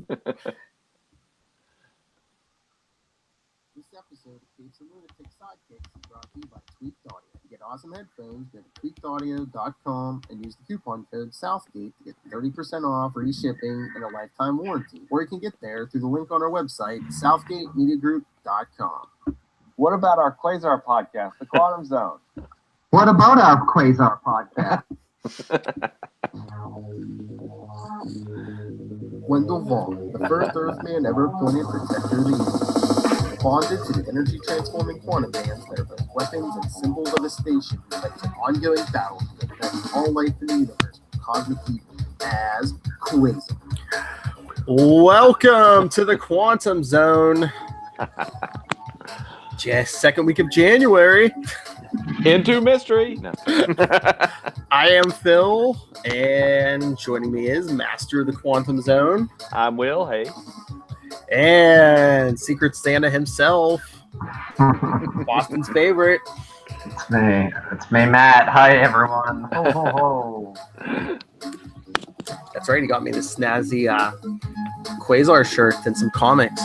This episode of Capes and Lunatics Sidekicks is brought to you by Tweaked Audio. To get awesome headphones, go to tweakedaudio.com and use the coupon code Southgate to get 30% off, free shipping, and a lifetime warranty. Or you can get there through the link on our website, southgatemediagroup.com. What about our Quasar podcast, The Quantum Zone? What about our Quasar podcast? Wendell Vaughn, the first Earthman ever appointed Protector of the Universe, bonded to the energy-transforming quantum bands that are both weapons and symbols of a station who fights an ongoing battle to defend all life in the universe from cosmic evil as Quasar. Welcome to the Quantum Zone. Just second week of January. Into mystery. No. I am Phil, and joining me is Master of the Quantum Zone. I'm Will. Hey. And Secret Santa himself, Boston's favorite. It's me, Matt. Hi, everyone. Ho, ho, ho. That's right. He got me this snazzy Quasar shirt and some comics.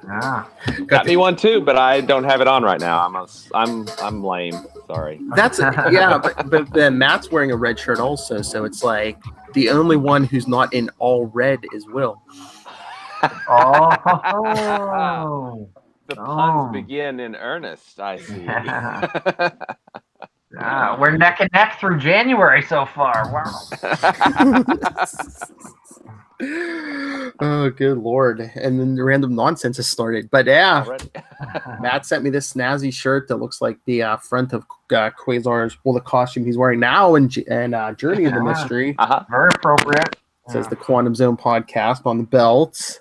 Yeah. Got me one too, but I don't have it on right now. I'm lame. Sorry. That's yeah, but then Matt's wearing a red shirt also, so it's like the only one who's not in all red is Will. Oh. The puns begin in earnest, I see. Yeah, we're neck and neck through January so far. Wow. Oh, good Lord. And then the random nonsense has started. But yeah, Matt sent me this snazzy shirt that looks like the front of Quasar's, well, the costume he's wearing now and Journey of the Mystery. Very appropriate. It says the Quantum Zone podcast on the belt.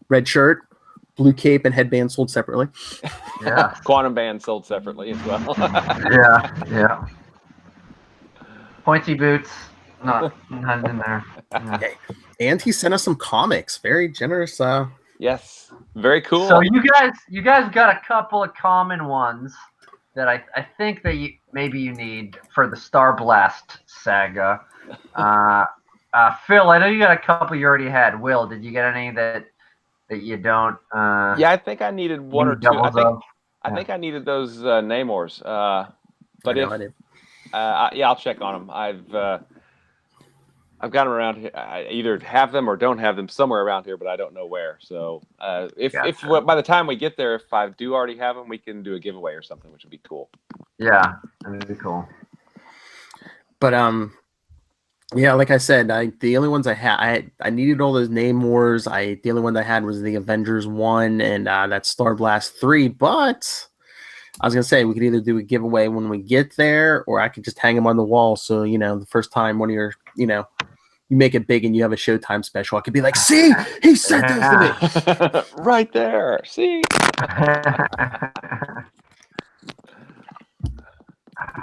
Red shirt, blue cape, and headband sold separately. Yeah. Quantum band sold separately as well. Yeah. Pointy boots. Not in there. Yeah. Okay. And he sent us some comics. Very generous. Yes. Very cool. So you guys got a couple of common ones that I think that maybe you need for the Star Blast saga. Phil, I know you got a couple you already had. Will, did you get any that you don't? Yeah, I think I needed one or two. I think I needed those Namors. But I'll check on them. I've got them around here. I either have them or don't have them somewhere around here, but I don't know where. So if by the time we get there, if I do already have them, we can do a giveaway or something, which would be cool. Yeah, that'd be cool. But yeah, like I said, the only ones I had, I needed all those Namors. The only one I had was the Avengers 1 and that Star Blast 3. But I was gonna say we could either do a giveaway when we get there, or I could just hang them on the wall. So the first time one of your, you make it big and you have a Showtime special, I could be like, "See, he sent those to me right there." See.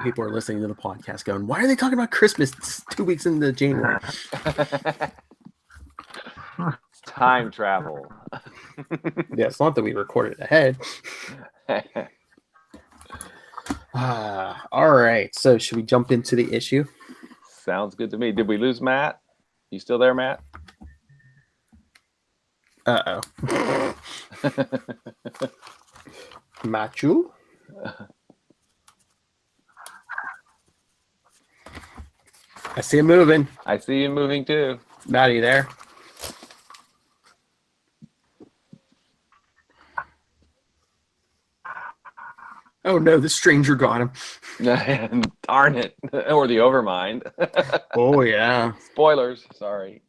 People are listening to the podcast going, "Why are they talking about Christmas 2 weeks into January?" Time travel. Yeah, it's not that we recorded ahead. All right. So should we jump into the issue? Sounds good to me. Did we lose Matt? You still there, Matt? Uh-oh. Machu? I see him moving. I see him moving too. Matt, are you there? Oh no, the stranger got him. Darn it. Or the Overmind. Oh yeah. Spoilers, sorry.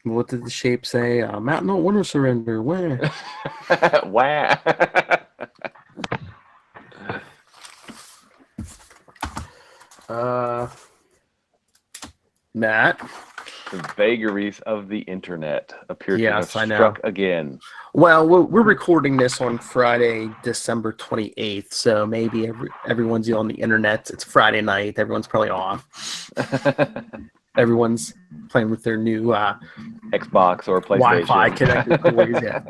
What did the shape say? Matt, no one will surrender. Wah. Wah. Matt. The vagaries of the internet appear to have struck again. Well, we're recording this on Friday, December 28th, so maybe everyone's on the internet. It's Friday night. Everyone's probably off. Everyone's playing with their new Xbox or PlayStation. Wi-Fi connected toys. Yeah.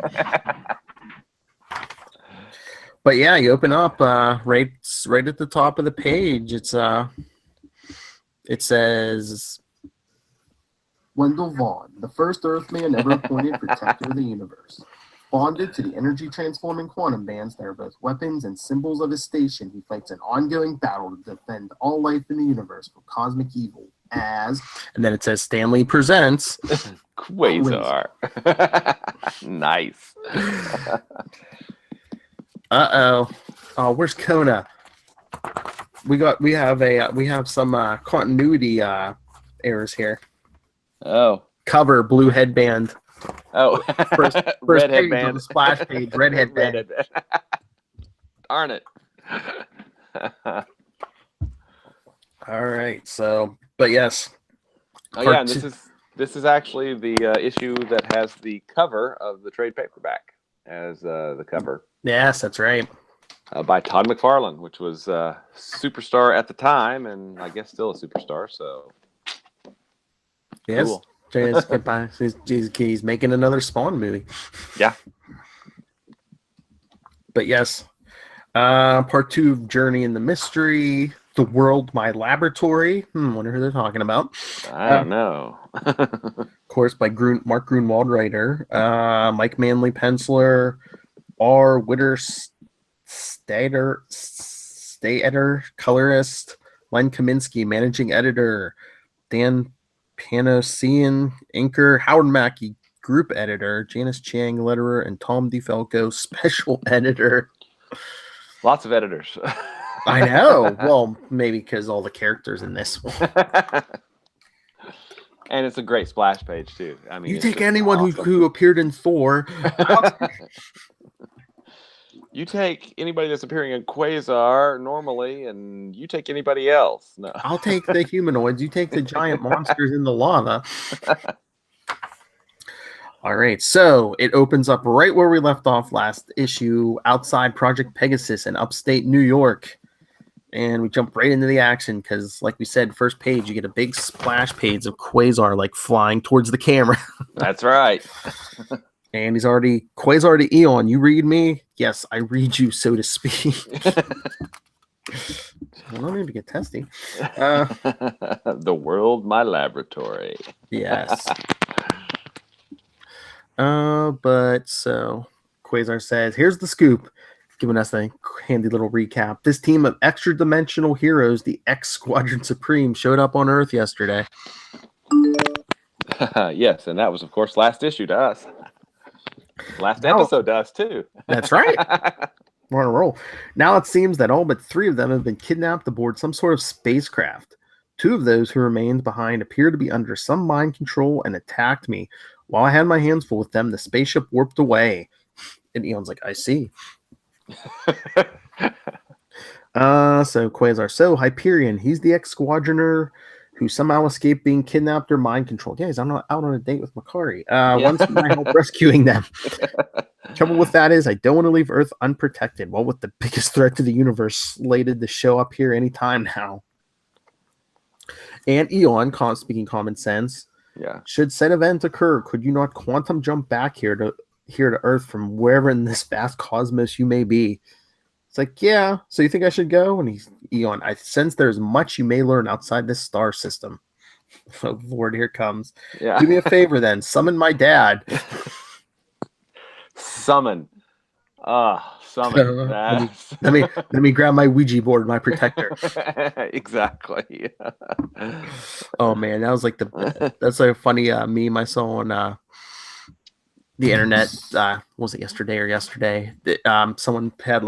But yeah, you open up right at the top of the page. It's It says Wendell Vaughn, the first Earthman ever appointed protector of the universe. Bonded to the energy transforming quantum bands that are both weapons and symbols of his station, he fights an ongoing battle to defend all life in the universe from cosmic evil as... And then it says Stanley presents Quasar. Nice. Uh-oh. Oh, where's Kona? We have some continuity errors here. Oh. Cover blue headband. Oh. First Red page headband. on the splash page, red headband. Darn it. All right, so but yes. Oh yeah, and this is actually the issue that has the cover of the trade paperback as the cover. Yes, that's right. By Todd McFarlane, which was a superstar at the time, and I guess still a superstar. So yes, cool. He's making another Spawn movie. Yeah, but yes, part 2 of Journey in the Mystery. The World, My Laboratory. Wonder who they're talking about. I don't know. Of course, by Mark Grunwald, writer. Mike Manley, penciler. R. Witter, Stater, colorist. Len Kaminsky, managing editor. Dan Panosian, inker. Howard Mackey, group editor. Janice Chang, letterer. And Tom DeFalco, special editor. Lots of editors. I know. Well, maybe because all the characters in this one. And it's a great splash page too. I mean, you take anyone awesome. who appeared in Thor. You take anybody that's appearing in Quasar normally, and you take anybody else. No. I'll take the humanoids. You take the giant monsters in the lava. All right, so it opens up right where we left off last issue, outside Project Pegasus in upstate New York. And we jump right into the action because, like we said, first page, you get a big splash page of Quasar, like, flying towards the camera. That's right. And Quasar to Eon, you read me? Yes, I read you, so to speak. I don't need to get testy. The World, My Laboratory. Yes. But so Quasar says, here's the scoop, giving us a handy little recap. This team of extra-dimensional heroes, the X Squadron Supreme, showed up on Earth yesterday. Yes, and that was, of course, last issue to us. Last episode to us, too. That's right. We're on a roll. Now it seems that all but 3 of them have been kidnapped aboard some sort of spacecraft. 2 of those who remained behind appear to be under some mind control and attacked me. While I had my hands full with them, the spaceship warped away. And Eon's like, I see. So Quasar. So Hyperion, he's the ex-squadroner who somehow escaped being kidnapped or mind controlled. Yeah, he's out on a date with Makari. Once I help rescuing them. Trouble with that is I don't want to leave Earth unprotected. Well, with the biggest threat to the universe slated to show up here anytime now. And Eon, speaking common sense. Yeah. Should said event occur, could you not quantum jump back here to Earth from wherever in this vast cosmos you may be? It's like, yeah. So you think I should go? And he's Eon. I sense there's much you may learn outside this star system. Oh Lord, here it comes. Yeah. Do me a favor then. Summon my dad. Summon. Summon. Let me grab my Ouija board, my protector. Exactly. Oh man, that was like that's like a funny meme I saw on the internet. Was it yesterday? Someone had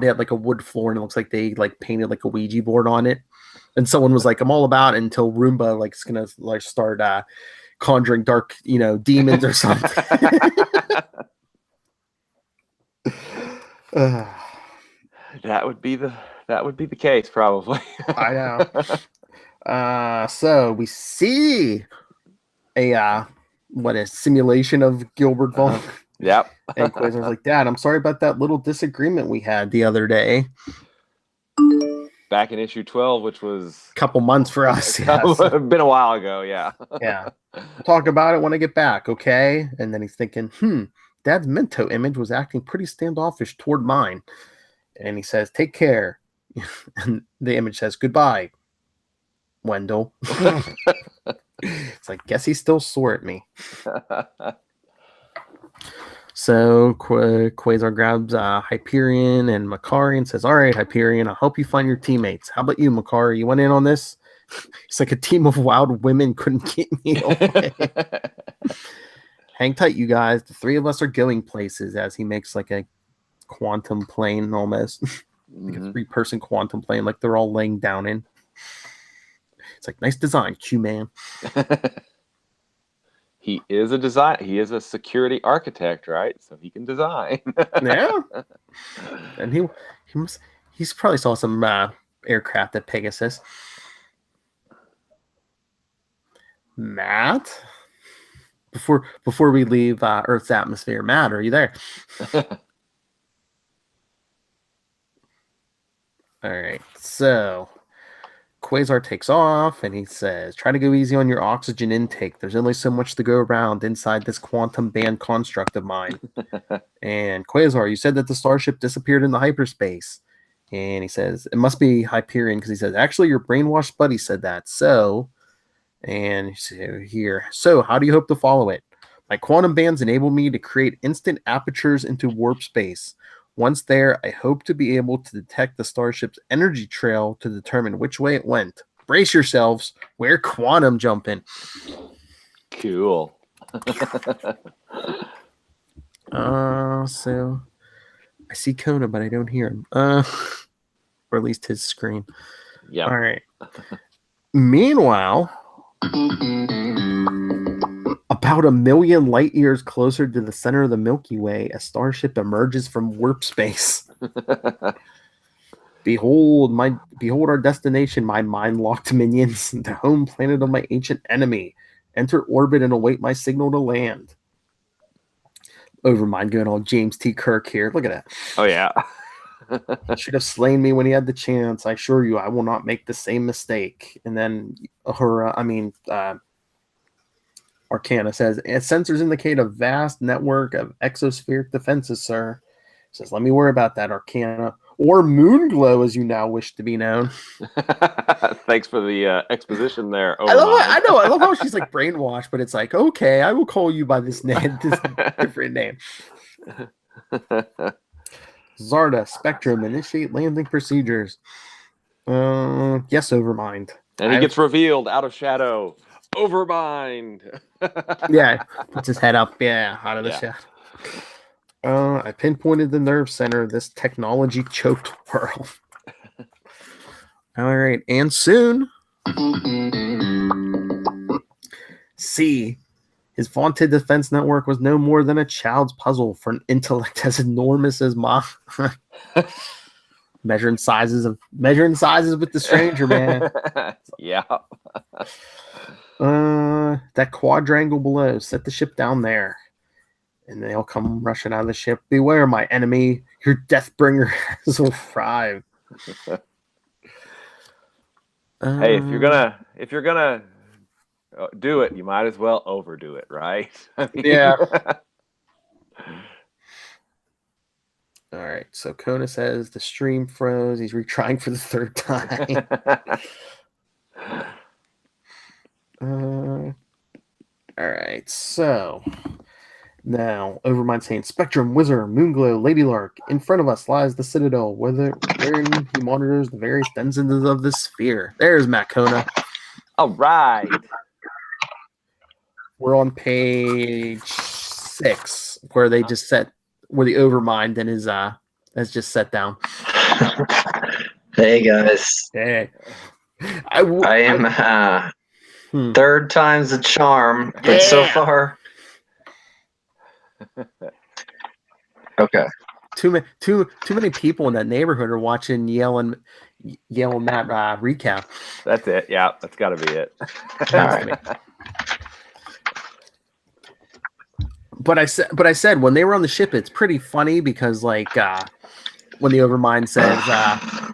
they had like a wood floor and it looks like they like painted like a Ouija board on it. And someone was like, I'm all about it until Roomba like is gonna like start conjuring dark, demons or something. That would be the case, probably. I know. So we see a simulation of Gilbert Vaughn. Yep. And Quasar's like, Dad, I'm sorry about that little disagreement we had the other day. Back in issue 12, which was a couple months for us. Yes. Been a while ago, yeah. Yeah. Talk about it when I get back, okay? And then he's thinking, Dad's Minto image was acting pretty standoffish toward mine. And he says, take care. And the image says, goodbye. Wendell. It's like, guess he's still sore at me. So Quasar grabs Hyperion and Makari and says, all right, Hyperion, I'll help you find your teammates. How about you, Makari? You went in on this? It's like a team of wild women couldn't keep me away. Hang tight, you guys. The three of us are going places, as he makes like a quantum plane almost. Like a 3-person quantum plane, like they're all laying down in. It's like, nice design, Q-Man. He is a security architect, right? So he can design. Yeah. And he's probably saw some aircraft at Pegasus. Matt? Before we leave Earth's atmosphere, Matt, are you there? All right, so Quasar takes off and he says, try to go easy on your oxygen intake. There's only so much to go around inside this quantum band construct of mine. And Quasar, you said that the starship disappeared into hyperspace. And he says, it must be Hyperion, because he says, actually, your brainwashed buddy said that. So, and so how do you hope to follow it? My quantum bands enable me to create instant apertures into warp space. Once there, I hope to be able to detect the starship's energy trail to determine which way it went. Brace yourselves. We're quantum jumping. Cool. So I see Kona, but I don't hear him. Or at least his screen. Yeah. All right. Meanwhile, about 1 million light years closer to the center of the Milky Way, a starship emerges from warp space. Behold our destination, my mind-locked minions, the home planet of my ancient enemy. Enter orbit and await my signal to land. Overmind going all James T. Kirk here. Look at that. Oh, yeah. Should have slain me when he had the chance. I assure you, I will not make the same mistake. And then Arcana says, sensors indicate a vast network of exospheric defenses, sir. Says, let me worry about that, Arcana. Or Moonglow, as you now wish to be known. Thanks for the exposition there. I love how she's like brainwashed, but it's like, okay, I will call you by this name, this different name. Zarda, Spectrum, initiate landing procedures. Yes, Overmind. And he gets revealed out of shadow. Overmind. Yeah, puts his head up, out of the shadow. I pinpointed the nerve center of this technology-choked world. All right, and soon, C. His vaunted defense network was no more than a child's puzzle for an intellect as enormous as mine. Measuring sizes with the stranger, man. Yeah. That quadrangle below. Set the ship down there. And they'll come rushing out of the ship. Beware, my enemy. Your Deathbringer has arrived. Hey, if you're gonna do it, you might as well overdo it, right? Yeah. All right. So Kona says the stream froze. He's retrying for the third time. All right. So now Overmind saying Spectrum, Wizard, Moonglow, Ladylark. In front of us lies the Citadel, wherein he monitors the various denizens of the sphere. There's Matt Kona. All right. We're on page 6, where they just where the Overmind and his has just set down. Hey guys. Hey. I am third time's the charm, but so far. Okay. Too many people in that neighborhood are watching yelling that recap. That's it. Yeah, that's got to be it. All right. But I said when they were on the ship, it's pretty funny because like when the Overmind says,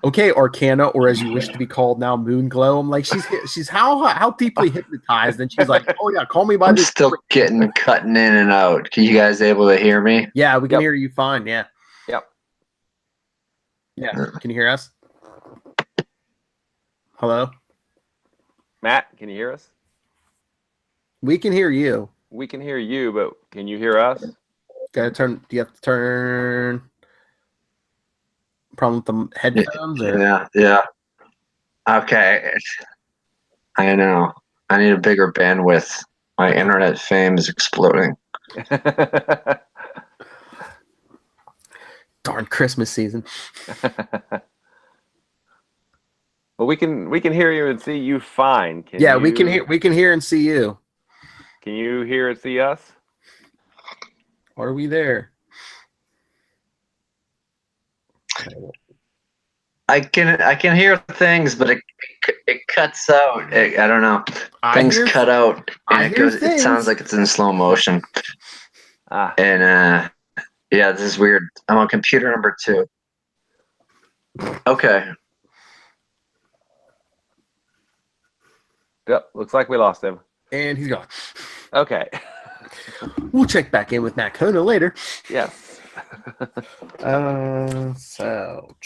"Okay, Arcana," or as you wish to be called now, Moonglow. I'm like, she's how deeply hypnotized, and she's like, "Oh yeah, call me by I'm this." still cutting in and out. Can you guys able to hear me? Yeah, we can hear you fine. Yeah. Yep. Yeah. Can you hear us? Hello. Matt, can you hear us? We can hear you. We can hear you, but can you hear us? Gotta turn. Do you have to turn? Problem with the headphones? Or? Yeah. Okay. I know. I need a bigger bandwidth. My internet fame is exploding. Darn Christmas season. Well, we can hear you and see you fine. We can hear and see you. Can you hear and see us? Are we there? I can hear things, but it cuts out. I don't know. Things cut out, and it sounds like it's in slow motion. And yeah, this is weird. I'm on computer number 2. Okay. Yep, looks like we lost him. And he's gone. Okay. We'll check back in with Matt Kona later. Yes. So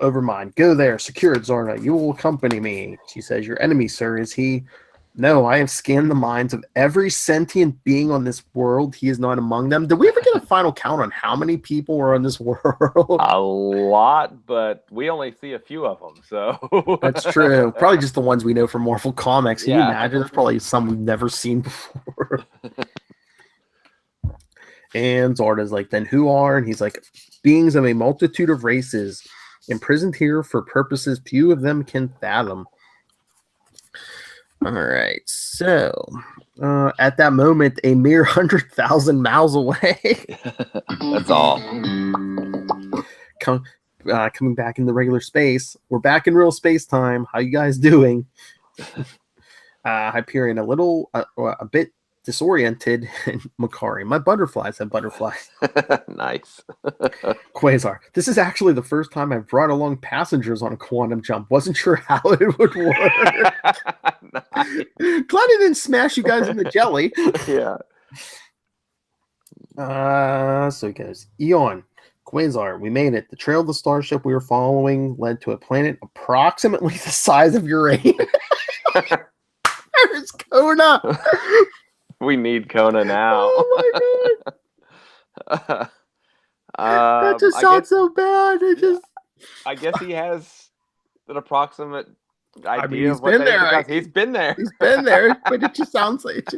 Overmind, go there, secured Zorna. You will accompany me. She says, your enemy, sir, is he? No, I have scanned the minds of every sentient being on this world. He is not among them. Did we ever get a final count on how many people were on this world? A lot, but we only see a few of them, so. That's true. Probably just the ones we know from Marvel Comics. Can you imagine? There's probably some we've never seen before. And Zorda's like, then who are? And he's like, beings of a multitude of races, imprisoned here for purposes few of them can fathom. All right, so at that moment, a mere 100,000 miles away. That's all. Coming back in the regular space. We're back in real space time. How you guys doing? Hyperion, a bit disoriented, and Makari, my butterflies have butterflies. Nice. Quasar, this is actually the first time I've brought along passengers on a quantum jump. Wasn't sure how it would work. Nice. Glad I didn't smash you guys in the jelly. Yeah. So he goes, Eon, Quasar, we made it. The trail of the starship we were following led to a planet approximately the size of Uranus. There's Kona. We need Kona now. Oh my god. That just sounds so bad. I guess he has an approximate idea of what he's been there. He's been there, but it just sounds like,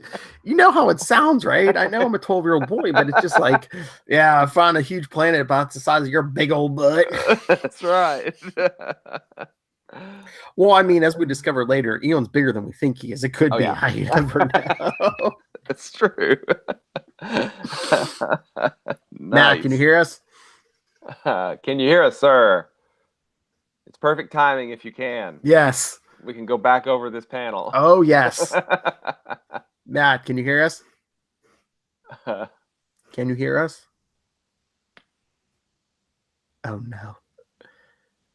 you know how it sounds, right? I know I'm a 12-year-old boy, but it's just like, yeah, I found a huge planet about the size of your big old butt. That's right. Well, I mean, as we discover later, Eon's bigger than we think he is. It could be. Yeah. I never know. That's true. Matt, can you hear us? Can you hear us, sir? It's perfect timing if you can. Yes. We can go back over this panel. Oh, yes. Matt, can you hear us? Can you hear us? Oh, no.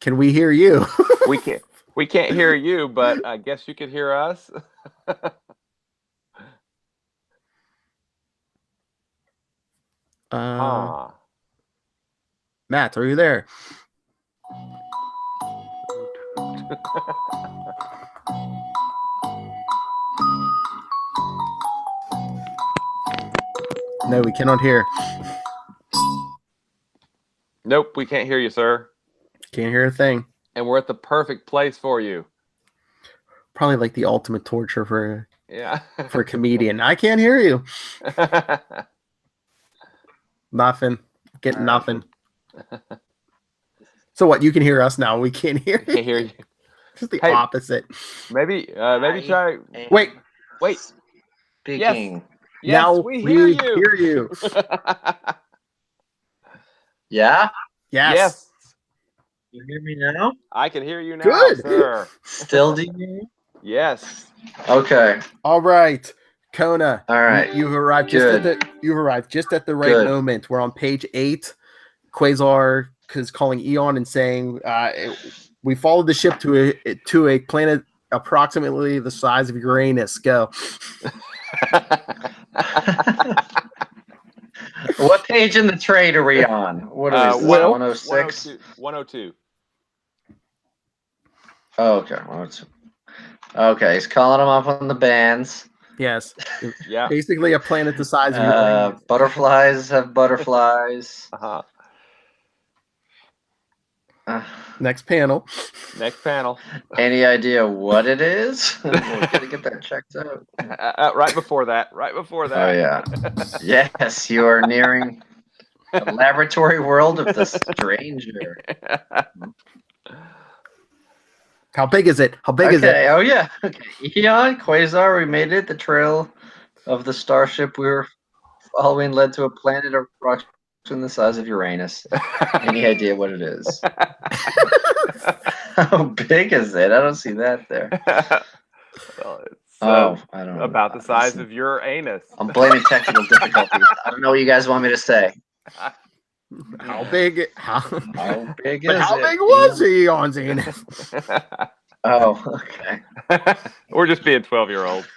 Can we hear you? We can't hear you, but I guess you could hear us. Matt, are you there? No, we cannot hear. Nope, we can't hear you, sir. Can't hear a thing. And we're at the perfect place for you. Probably like the ultimate torture for a comedian. I can't hear you. Nothing. Get nothing. So what? You can hear us now. We can't hear you. Can't hear you. Just the opposite. Maybe try. Wait. Speaking. Yes, now we hear you. Yeah? Yes. You hear me now? I can hear you now, Good. sir. Still do you hear me? Yes. Okay. All right. Kona. All right. You've arrived just at the right moment. We're on page 8. Quasar is calling Eon and saying, we followed the ship to a planet approximately the size of Uranus. Go. What page in the trade are we on? What is this? 106? 102. Oh, okay. 102. Okay, he's calling them off on the bands. Yes. Yeah. Basically a planet the size of Uranus. Butterflies have butterflies. Uh-huh. Next panel. Next panel. Any idea what it is? We're gonna get that checked out. Right before that. Oh yeah. Yes, you are nearing the laboratory world of the stranger. How big is it? How big is it? Oh yeah. Okay. Eon, Quasar, we made it. The trail of the starship we were following led to a planet approximately the size of Uranus. Any idea what it is? How big is it? I don't see that there. Well, it's I don't know. about the size of your anus. I'm blaming technical difficulties. I don't know what you guys want me to say. How big? How big but is how it? big was Eon's anus? Oh, okay. We're just being 12-year-olds.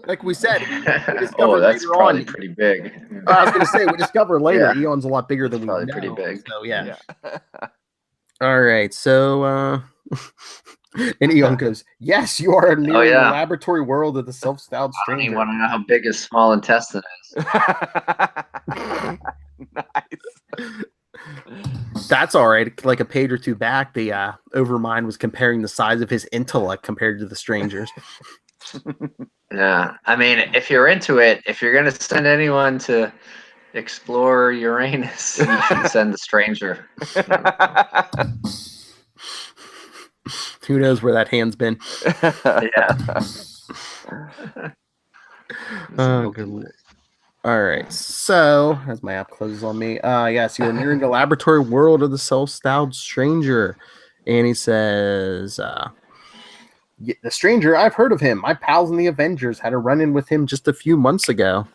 Like we said, Oh, that's later probably on. pretty big. I was going to say, we discover later Yeah. Eon's a lot bigger than we Probably know. pretty big. So, yeah. Yeah. All right. So, and Eon goes, yes, you are near yeah. the laboratory world of the self-styled I don't even stranger. want to know how big his small intestine is. Nice. That's all right. Like a page or two back, the Overmind was comparing the size of his intellect compared to the stranger's. Yeah. I mean, if you're into it, if you're going to send anyone to explore Uranus, you should send the stranger. Who knows where that hand's been? Yeah. Oh, good Lord. All right. So, as my app closes on me, yes, you are nearing the laboratory world of the self-styled stranger. And he says, the stranger, I've heard of him. My pals in the Avengers had a run-in with him just a few months ago.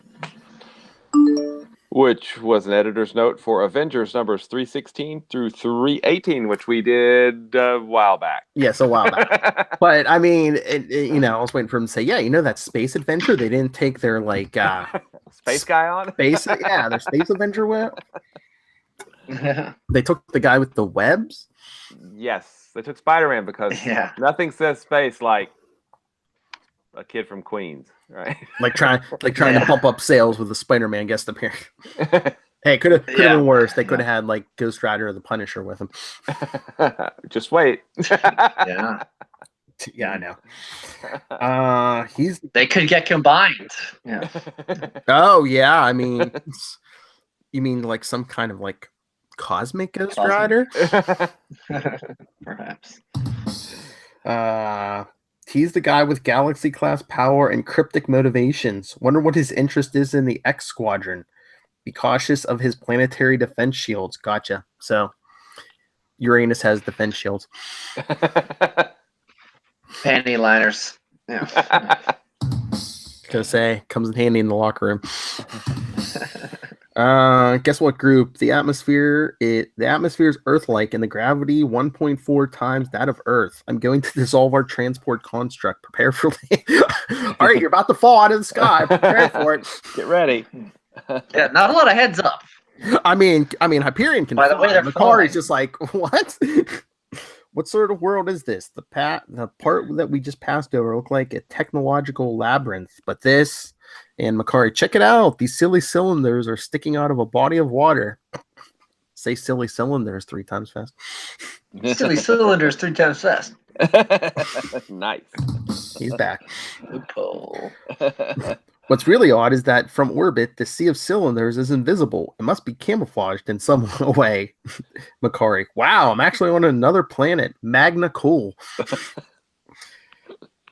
Which was an editor's note for Avengers numbers 316 through 318, which we did a while back. Yes, a while back. But I mean, I was waiting for him to say, yeah, that space adventure. They didn't take their space guy on. Their space adventure web. They took the guy with the webs. Yes, they took Spider-Man because nothing says space like a kid from Queens, right? Like trying to pump up sales with the Spider-Man guest appearance. Hey, could have been worse. They could have had like Ghost Rider or the Punisher with him. Just wait. Yeah. Yeah, I know. They could get combined. Yeah. Oh yeah, I mean, you mean like some kind of like cosmic Ghost Rider? Perhaps. He's the guy with galaxy class power and cryptic motivations. Wonder what his interest is in the X Squadron. Be cautious of his planetary defense shields. Gotcha. So Uranus has defense shields. Panty liners. Yeah. Gonna say comes in handy in the locker room. Guess what group? The atmosphere is Earth-like and the gravity 1.4 times that of Earth. I'm going to dissolve our transport construct. Prepare for all right, you're about to fall out of the sky. Prepare for it. Get ready. Yeah, not a lot of heads up. I mean, Hyperion can By the way, fly. they're Macari's flying. just like, what? What sort of world is this? The part that we just passed over looked like a technological labyrinth, but this. And Macari, check it out. These silly cylinders are sticking out of a body of water. Say silly cylinders 3 times fast. Silly cylinders 3 times fast. Nice. He's back. Loophole. What's really odd is that from orbit, the sea of cylinders is invisible. It must be camouflaged in some way. Macari, wow, I'm actually on another planet. Magna cool.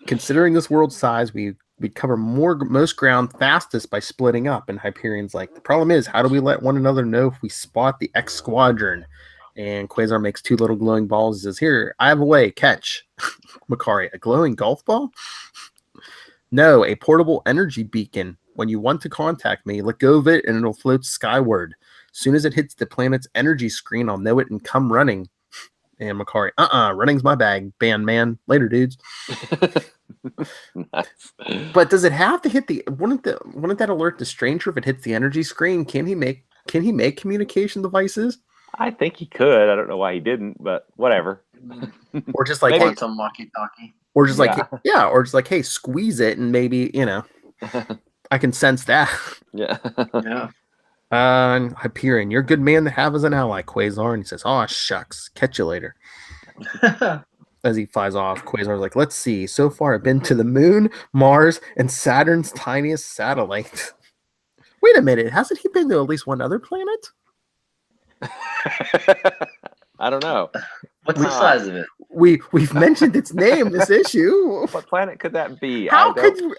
Considering this world's size, we'd cover most ground fastest by splitting up. And Hyperion's like, the problem is, how do we let one another know if we spot the X Squadron? And Quasar makes 2 little glowing balls. He says, here, I have a way. Catch. Macari, a glowing golf ball? No, a portable energy beacon. When you want to contact me, let go of it and it'll float skyward. As soon as it hits the planet's energy screen, I'll know it and come running. And Macari, running's my bag. Band man. Later, dudes. Nice. But does it have to hit wouldn't that alert the stranger if it hits the energy screen? Can he make communication devices? I think he could. I don't know why he didn't, but whatever. Or just like, Maybe hey, Want some walkie-talkie? or just Yeah. like, or just like, hey, squeeze it, and maybe I can sense that. Yeah. Yeah. Hyperion, you're a good man to have as an ally, Quasar. And he says, "Oh shucks, catch you later." As he flies off, Quasar's like, "Let's see. So far, I've been to the moon, Mars, and Saturn's tiniest satellite." Wait a minute, hasn't he been to at least one other planet? I don't know. What's the size of it? We've mentioned its name this issue. What planet could that be? How could you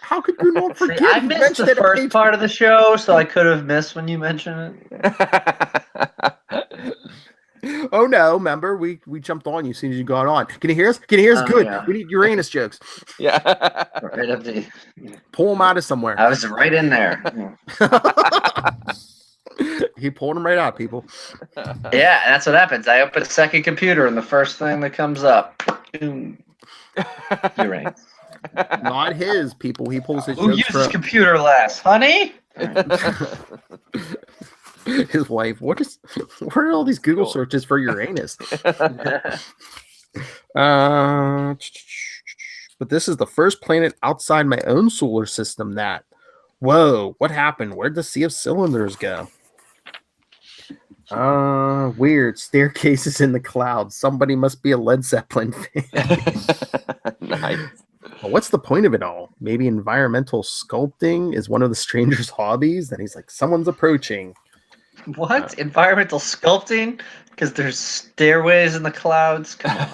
not forget? See, I You missed mentioned the it at first page- part of the show, so I could have missed when you mentioned it. Oh no! Remember, we jumped on you as soon as you got on. Can you hear us? Can you hear us? Oh, Good. yeah. We need Uranus jokes. Yeah. Right up the. Pull them out of somewhere. I was right in there. He pulled them right out, people. Yeah, that's what happens. I open a second computer, and the first thing that comes up, boom, Uranus. Not his people. He pulls his Who jokes uses from computer last, honey? his wife. What are all these Google Cool. searches for Uranus? But this is the first planet outside my own solar system that. Whoa, what happened? Where'd the Sea of Cylinders go? Weird. Staircases in the clouds. Somebody must be a Led Zeppelin fan. Nice. Well, what's the point of it all? Maybe environmental sculpting is one of the stranger's hobbies? Then he's like, someone's approaching. What? Environmental sculpting? Because there's stairways in the clouds? Come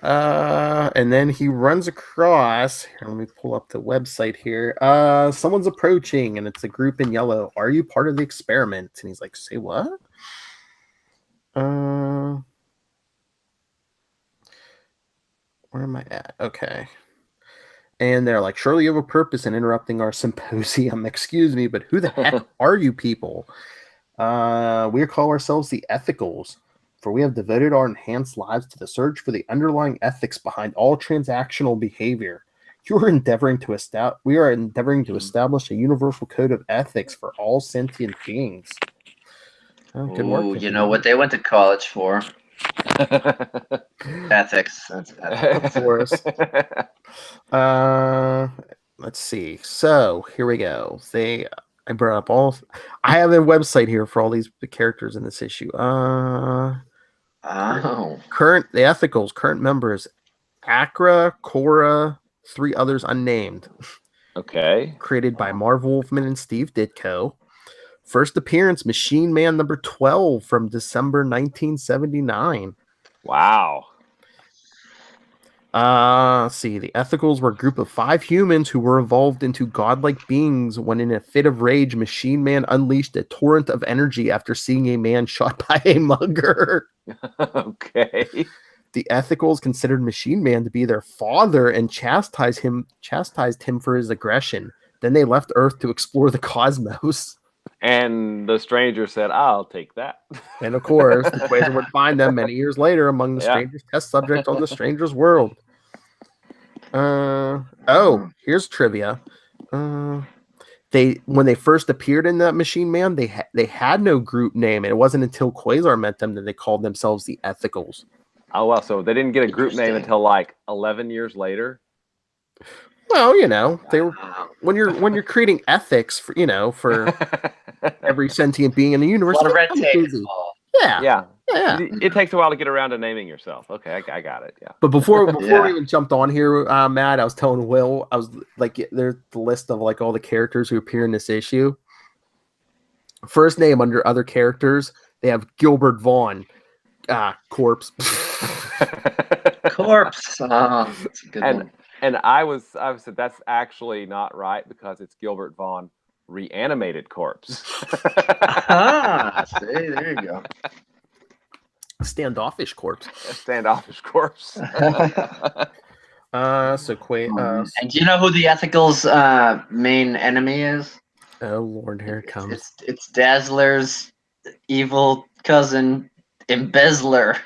on. And then he runs across. Here, let me pull up the website here. Someone's approaching, and it's a group in yellow. Are you part of the experiment? And he's like, say what? Where am I at? Okay. And they're like, surely you have a purpose in interrupting our symposium. Excuse me, but who the heck are you people? We call ourselves the Ethicals, for we have devoted our enhanced lives to the search for the underlying ethics behind all transactional behavior. We are endeavoring to establish a universal code of ethics for all sentient beings. Oh, good work. Ooh, you know what they went to college for? Ethics. That's ethics. For us. Let's see. So here we go. I brought up all. I have a website here for all these characters in this issue. Oh. The Ethicals, current members: Akra, Cora, 3 others unnamed. Okay. Created by Marv Wolfman and Steve Ditko. First appearance: Machine Man number 12 from December 1979. Wow. Let's see. The Ethicals were a group of 5 humans who were evolved into godlike beings when, in a fit of rage, Machine Man unleashed a torrent of energy after seeing a man shot by a mugger. Okay. The Ethicals considered Machine Man to be their father and chastised him for his aggression. Then they left Earth to explore the cosmos. And the stranger said, I'll take that. And of course, the Quasar would find them many years later among the stranger's test subjects on the stranger's world. Here's trivia. When they first appeared in that Machine Man, they had no group name, and it wasn't until Quasar met them that they called themselves the Ethicals. Oh, well, so they didn't get a group name until like 11 years later. Well, they were when you're creating ethics for for every sentient being in the universe. A lot of red tape. Busy. Yeah. It takes a while to get around to naming yourself. Okay, I got it. Yeah. But before we even jumped on here, Matt, I was telling Will, I was like, there's the list of like all the characters who appear in this issue. First name under other characters, they have Gilbert Vaughn, corpse. Corpse. That's a good one. And I said that's actually not right because it's Gilbert Vaughn reanimated corpse. See, there you go. Standoffish corpse. Standoffish corpse. And do you know who the Ethicals' main enemy is? Oh Lord, here it comes. It's Dazzler's evil cousin, Embezzler.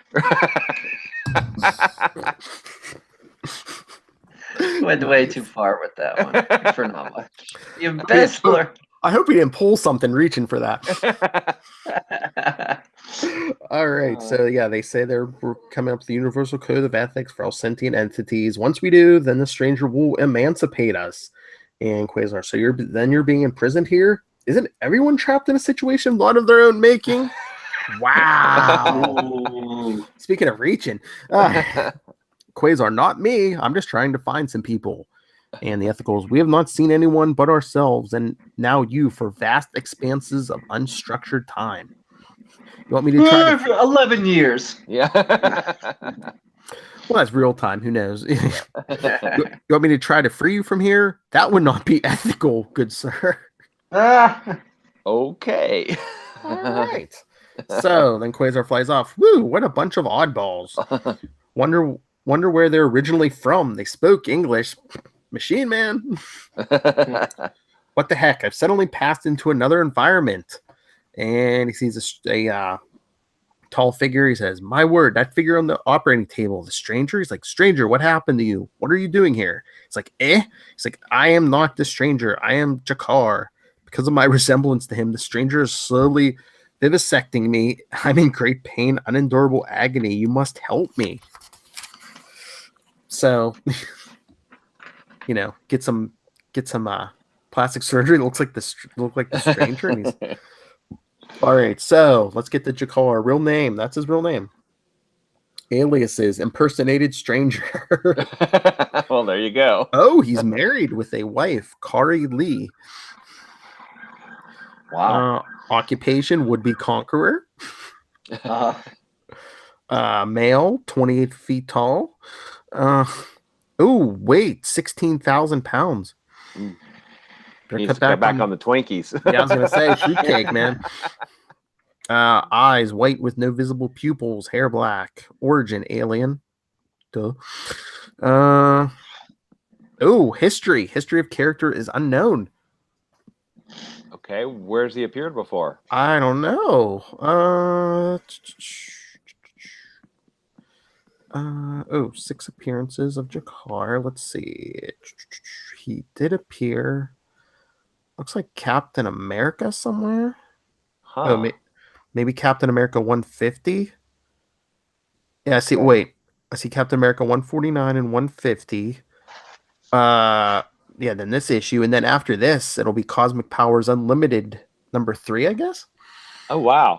Went way too far with that one. For not much. The Embezzler. I hope he didn't pull something reaching for that. All right. So, yeah, they say we're coming up with the universal code of ethics for all sentient entities. Once we do, then the stranger will emancipate us. And Quasar, so you're being imprisoned here? Isn't everyone trapped in a situation not of their own making? Wow. Speaking of reaching, Quasar, not me. I'm just trying to find some people. And the ethicals, we have not seen anyone but ourselves, and now you for vast expanses of unstructured time. You want me to try to... 11 years. Yeah. Well, that's real time. Who knows? You want me to try to free you from here? That would not be ethical, good sir. Okay. All right. So then Quasar flies off. Woo! What a bunch of oddballs. Wonder where they're originally from. They spoke English. Machine man. What the heck? I've suddenly passed into another environment. And he sees a tall figure. He says, my word, that figure on the operating table, the stranger. He's like, stranger, what happened to you? What are you doing here? It's like, eh? He's like, I am not the stranger. I am Jakar. Because of my resemblance to him, the stranger is slowly vivisecting me. I'm in great pain, unendurable agony. You must help me. So, get some plastic surgery. It looks like the stranger. And he's all right. So let's get to Jakar. Real name. That's his real name. Aliases: impersonated stranger. Well, there you go. Oh, he's married with a wife, Kari Lee. Wow. Occupation would be conqueror. Male, 28 feet tall. Weight 16,000 pounds. Needs to cut back on the Twinkies. Yeah, I was gonna say fruitcake, man. Eyes white with no visible pupils, hair black. Origin alien. Duh. History of character is unknown. Okay, where's he appeared before? I don't know. 6 appearances of Jakar. Let's see. He did appear. Looks like Captain America somewhere. Huh. Maybe Captain America 150. Yeah, I see. Wait, I see Captain America 149 and 150. Then this issue, and then after this, it'll be Cosmic Powers Unlimited number 3, I guess. Oh wow.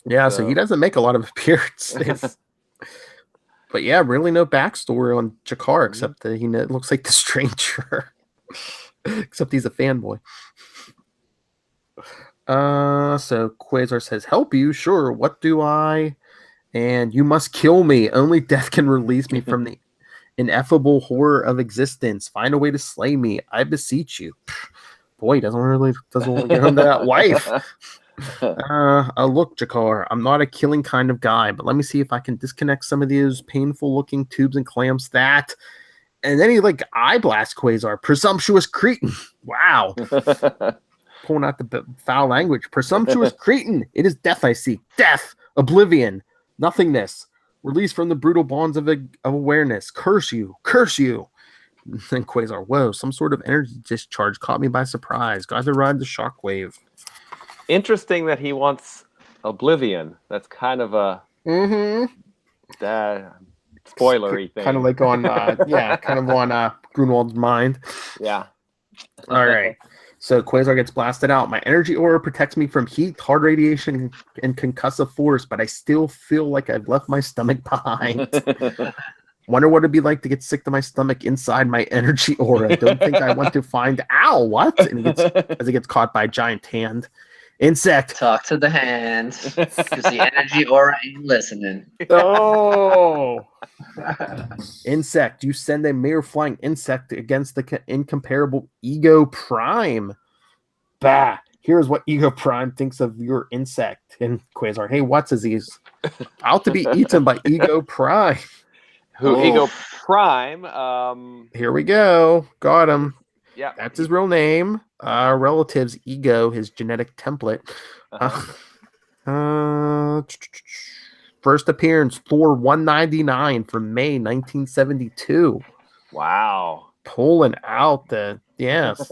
Yeah, so he doesn't make a lot of appearances. But yeah, really no backstory on Jakar except that he looks like the stranger. Except he's a fanboy. So Quasar says, help you? Sure. What do I? And you must kill me. Only death can release me from the ineffable horror of existence. Find a way to slay me. I beseech you. Boy, he doesn't want to get him that wife. Look, Jakar, I'm not a killing kind of guy, but let me see if I can disconnect some of these painful looking tubes and clamps that. And then he eye blast Quasar. Presumptuous cretin. Wow. Pulling out the foul language. Presumptuous cretin. It is death I seek. Death. Oblivion. Nothingness. Release from the brutal bonds of awareness. Curse you. Curse you. And then Quasar. Whoa. Some sort of energy discharge caught me by surprise. Got to ride the shockwave. Interesting that he wants oblivion. That's kind of a spoilery thing. Kind of like on, kind of on Grunwald's mind. Yeah. All right. So Quasar gets blasted out. My energy aura protects me from heat, hard radiation, and concussive force, but I still feel like I've left my stomach behind. Wonder what it'd be like to get sick to my stomach inside my energy aura. Don't think I want to find. Ow! What? And as he gets caught by a giant hand. Insect. Talk to the hand, because the energy aura ain't listening. Oh. Insect. You send a mere flying insect against the incomparable Ego Prime. Bah. Here's what Ego Prime thinks of your insect. And Quasar, hey, what's disease? Out to be eaten by Ego Prime. Ego Prime. Here we go. Got him. Yeah. That's his real name. Relatives Ego, his genetic template. First appearance, Thor 199 from May 1972. Wow. Pulling out the, yes.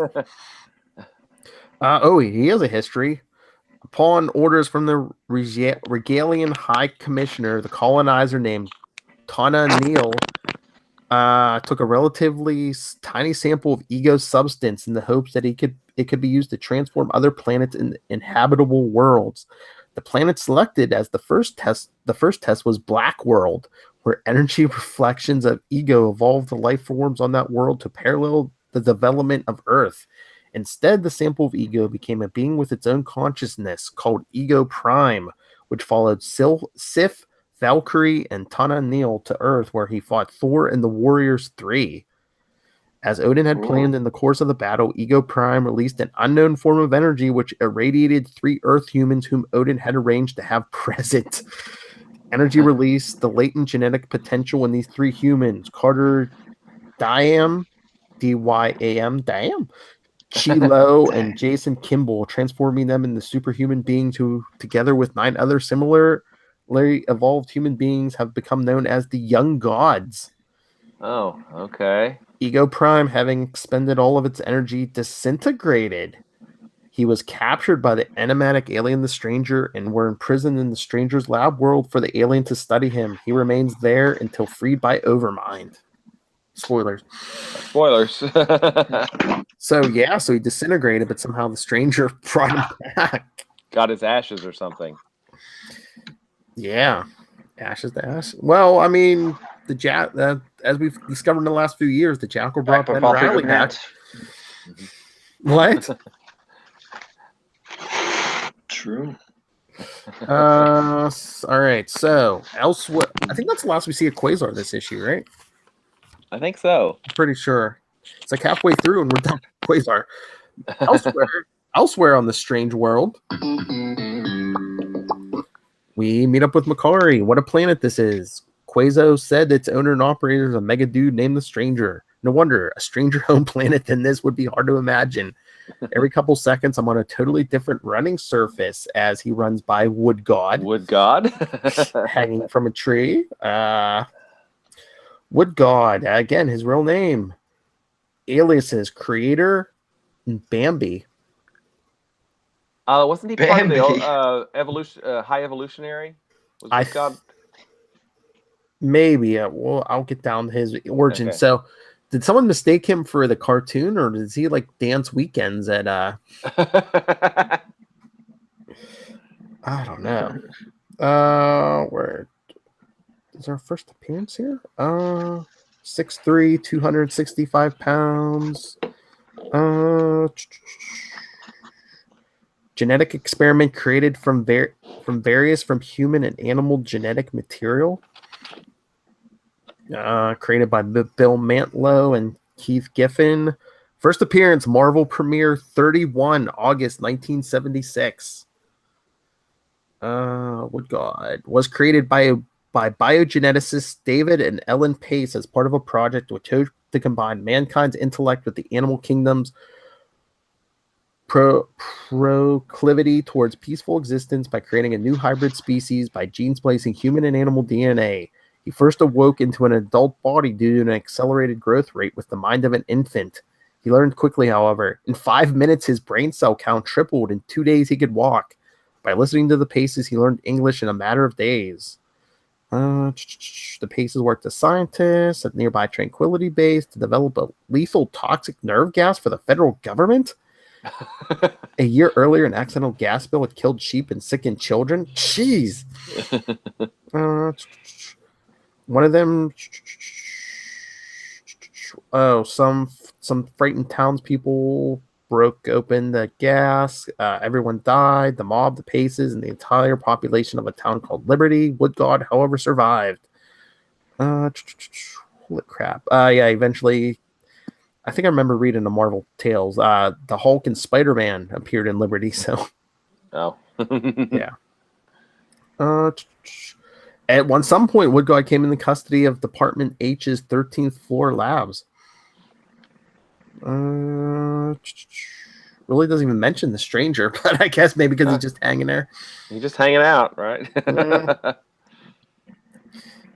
He has a history. Upon orders from the Regalian High Commissioner, the colonizer named Tana Neal took a relatively tiny sample of ego substance in the hopes that it could be used to transform other planets in inhabitable worlds. The planet selected as the first test was Black World, where energy reflections of ego evolved the life forms on that world to parallel the development of Earth. Instead, the sample of ego became a being with its own consciousness called Ego Prime, which followed Sif, Valkyrie, and Tana Neal to Earth, where he fought Thor and the Warriors 3. As Odin had planned in the course of the battle, Ego Prime released an unknown form of energy which irradiated 3 Earth humans whom Odin had arranged to have present. Energy released the latent genetic potential in these 3 humans, Carter Dayam, D-Y-A-M, Dayam, Chilo, and Jason Kimball, transforming them into superhuman beings who, together with 9 other similarly evolved human beings, have become known as the Young Gods. Oh, okay. Ego Prime, having expended all of its energy, disintegrated. He was captured by the enigmatic alien, the Stranger, and were imprisoned in the Stranger's lab world for the alien to study him. He remains there until freed by Overmind. Spoilers. So he disintegrated, but somehow the Stranger brought him back. Got his ashes or something. Yeah. Ashes to ash. Well, I mean, as we've discovered in the last few years, the Jackal brought Ben Riley back. What? True. All right. So elsewhere, I think that's the last we see of Quasar this issue, right? I think so. Pretty sure. It's like halfway through and we're done with Quasar. Elsewhere on the strange world, we meet up with Makari. What a planet this is. Quaso said its owner and operator is a mega dude named the Stranger. No wonder, a stranger home planet than this would be hard to imagine. Every couple seconds, I'm on a totally different running surface as he runs by Wood God. Wood God? Hanging from a tree. Wood God, again, his real name. Aliases, Creator, and Bambi. Wasn't he part of the evolution, High Evolutionary? Was this God? Maybe. Well, I'll get down to his origin. Okay. So, did someone mistake him for the cartoon, or does he like dance weekends at I don't know. Where is our first appearance here? 6'3", 265 pounds. Genetic experiment created from human and animal genetic material. Created by Bill Mantlo and Keith Giffen. First appearance, Marvel premiere 31 August 1976. Wood God was created by biogeneticists David and Ellen Pace as part of a project which hoped to combine mankind's intellect with the animal kingdom's proclivity towards peaceful existence by creating a new hybrid species by gene splicing human and animal DNA. He first awoke into an adult body due to an accelerated growth rate with the mind of an infant. He learned quickly, however. In 5 minutes, his brain cell count tripled. In 2 days, he could walk. By listening to the Paces, he learned English in a matter of days. The Paces worked as scientists at nearby Tranquility Base to develop a lethal toxic nerve gas for the federal government. A year earlier, an accidental gas spill had killed sheep and sickened children. Jeez. One of them, some frightened townspeople broke open the gas. Everyone died. The mob, the Paces, and the entire population of a town called Liberty. Wood God, however, survived. Holy crap. Eventually, I think I remember reading the Marvel Tales. The Hulk and Spider-Man appeared in Liberty, so. Oh. Yeah. At some point, Wood God came in the custody of Department H's 13th floor labs. Really doesn't even mention the Stranger, but I guess maybe because he's just hanging there. He's just hanging out, right?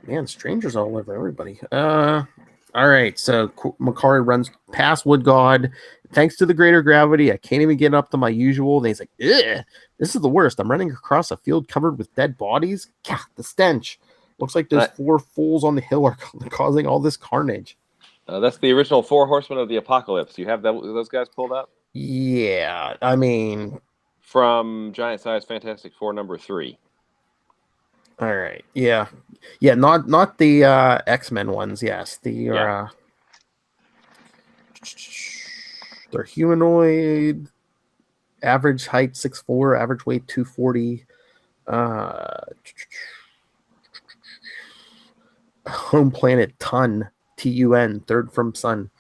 Man, Strangers all over everybody. All right, so Makari runs past Wood God, thanks to the greater gravity, I can't even get up to my usual. And he's like, ugh, this is the worst. I'm running across a field covered with dead bodies. Gah, the stench. Looks like those 4 fools on the hill are causing all this carnage. That's the original 4 horsemen of the apocalypse. Do you have those guys pulled up? Yeah, I mean, from Giant Size Fantastic Four number 3. All right, yeah, not the X-Men ones. Yes, they're humanoid, average height 6'4", average weight 240. Home planet Tun, TUN, third from sun.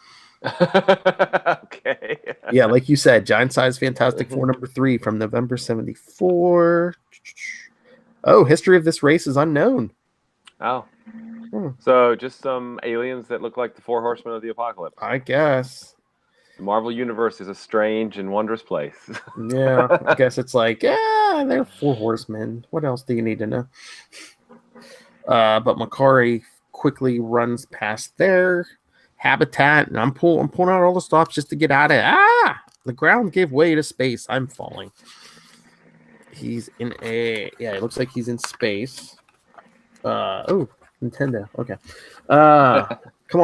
Okay. Yeah, like you said, Giant Size Fantastic Four number 3 from November 74. Oh, history of this race is unknown. Oh. So just some aliens that look like the 4 horsemen of the apocalypse. I guess. The Marvel Universe is a strange and wondrous place. Yeah, I guess it's like, they're 4 horsemen. What else do you need to know? But Makari quickly runs past their habitat, and I'm pulling out all the stops just to get out of it. The ground gave way to space. I'm falling. He's in it looks like he's in space. Nintendo. Okay. Come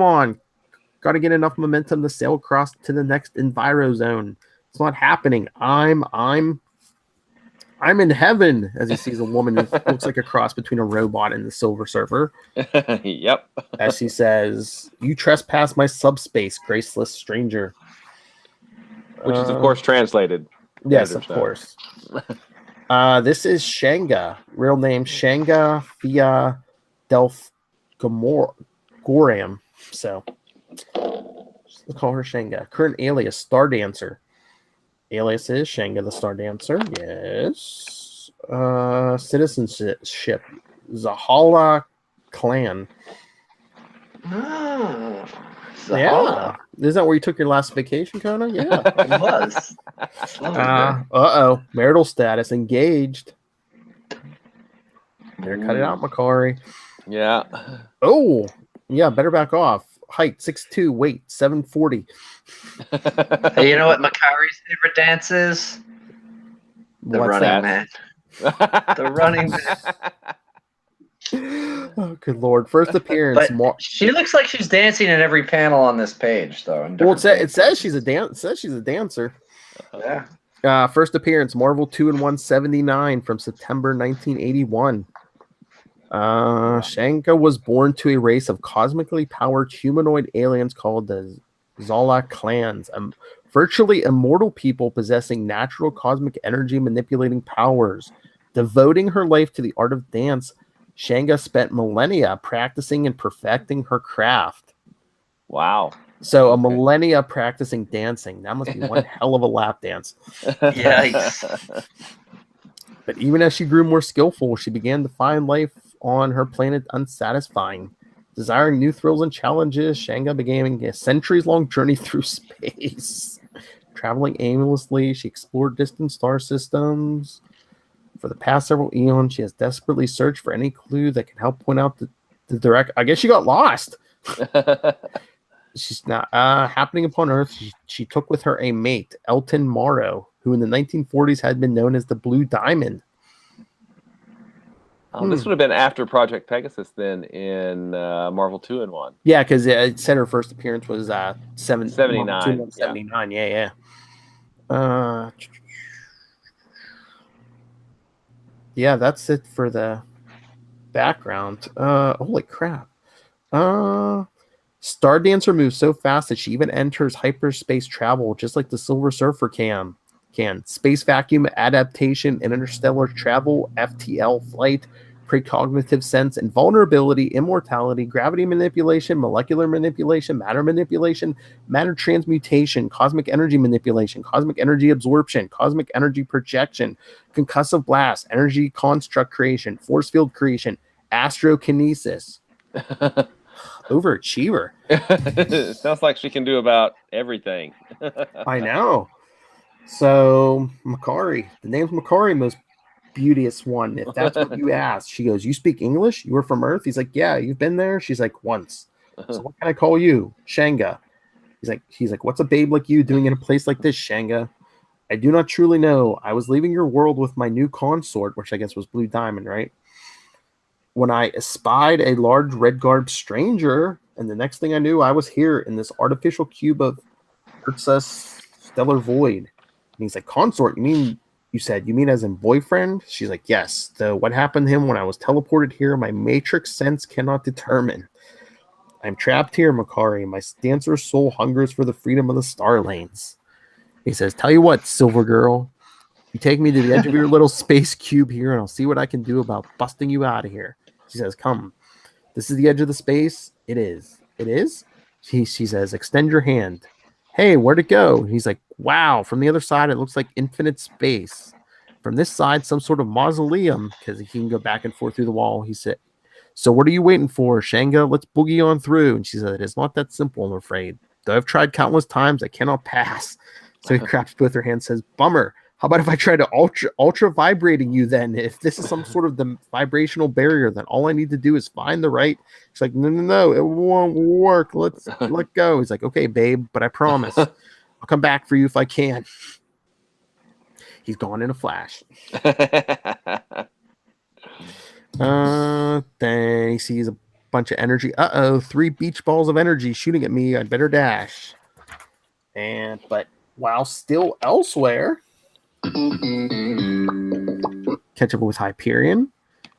on. Got to get enough momentum to sail across to the next enviro zone. It's not happening. I'm in heaven, as he sees a woman who looks like a cross between a robot and the Silver Surfer. Yep. As she says, "You trespass my subspace, graceless stranger." Which is, of course, translated. Yes, of course. This is Shanga. Real name Shanga Fia Delf Goram. So we'll call her Shanga. Current alias, Star Dancer. Alias is Shanga the Star Dancer. Yes. Citizenship. Zahala clan. Oh, Yeah. Isn't that where you took your last vacation, Kona? Yeah. it was. Marital status, engaged. Better cut it out, Makari. Yeah. Oh, yeah, better back off. Height 6'2", weight 740. Hey, you know what Makari's favorite dance is? The What's running that? man. The running man. Oh, good lord! First appearance. But she looks like she's dancing in every panel on this page, though. Well, it says she's a dancer. Yeah. First appearance, Marvel 2-in-179 from September 1981. Shanka was born to a race of cosmically powered humanoid aliens called the Zala clans, virtually immortal people possessing natural cosmic energy manipulating powers. Devoting her life to the art of dance, Shanga spent millennia practicing and perfecting her craft. Wow. So a millennia practicing dancing. That must be one hell of a lap dance. Yikes. But even as she grew more skillful, she began to find life on her planet unsatisfying. Desiring new thrills and challenges, Shanga began a centuries-long journey through space. Traveling aimlessly, she explored distant star systems. For the past several eons, she has desperately searched for any clue that can help point out the direct... I guess she got lost. She's not happening upon Earth. She took with her a mate, Elton Morrow, who in the 1940s had been known as the Blue Diamond. This would have been after Project Pegasus then in Marvel 2-in-1. Yeah, because it said her first appearance was 79. 79, yeah. Yeah, that's it for the background. Holy crap. Star Dancer moves so fast that she even enters hyperspace travel, just like the Silver Surfer can. Space vacuum adaptation, interstellar travel, FTL flight, precognitive sense, invulnerability, immortality, gravity manipulation, molecular manipulation, matter transmutation, cosmic energy manipulation, cosmic energy absorption, cosmic energy projection, concussive blast, energy construct creation, force field creation, astrokinesis. Overachiever. It sounds like she can do about everything. I know. So, Makari. The name's Makari, most beauteous one, if that's what you ask. She goes, "You speak English? You were from Earth?" He's like, "Yeah, you've been there?" She's like, "Once." "So what can I call you?" "Shanga." He's like, what's a babe like you doing in a place like this, Shanga? I do not truly know. I was leaving your world with my new consort, which I guess was Blue Diamond, right? When I espied a large red-garbed stranger, and the next thing I knew, I was here in this artificial cube of Urza's stellar void. And he's like, consort, you mean as in boyfriend? She's like, yes. Though what happened to him when I was teleported here, my matrix sense cannot determine. I'm trapped here, Makari. My dancer's soul hungers for the freedom of the star lanes. He says, tell you what, Silver Girl, you take me to the edge of your little space cube here, and I'll see what I can do about busting you out of here. She says, come. This is the edge of the space. It is. It is? She says, extend your hand. Hey, where'd it go? He's like, wow, from the other side, it looks like infinite space. From this side, some sort of mausoleum, because he can go back and forth through the wall. He said, so what are you waiting for, Shanga? Let's boogie on through. And she said, it's not that simple, I'm afraid. Though I've tried countless times, I cannot pass. So he grabs both her hands and says, bummer. How about if I try to ultra vibrating you then? If this is some sort of the vibrational barrier, then all I need to do is find the right. She's like, no, it won't work. Let go. He's like, okay, babe, but I promise I'll come back for you if I can. He's gone in a flash. Then he sees a bunch of energy. 3 beach balls of energy shooting at me. I'd better dash. But while still elsewhere, catch up with Hyperion.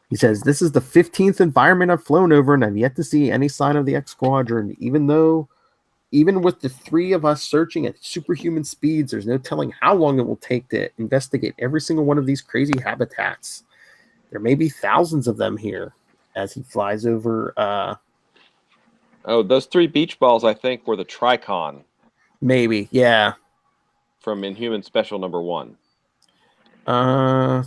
He says, this is the 15th environment I've flown over, and I've yet to see any sign of the X Squadron. Even with the 3 of us searching at superhuman speeds, there's no telling how long it will take to investigate every single one of these crazy habitats. There may be thousands of them here as he flies over. Those 3 beach balls, I think, were the Tricon. Maybe, yeah. From Inhuman Special number 1.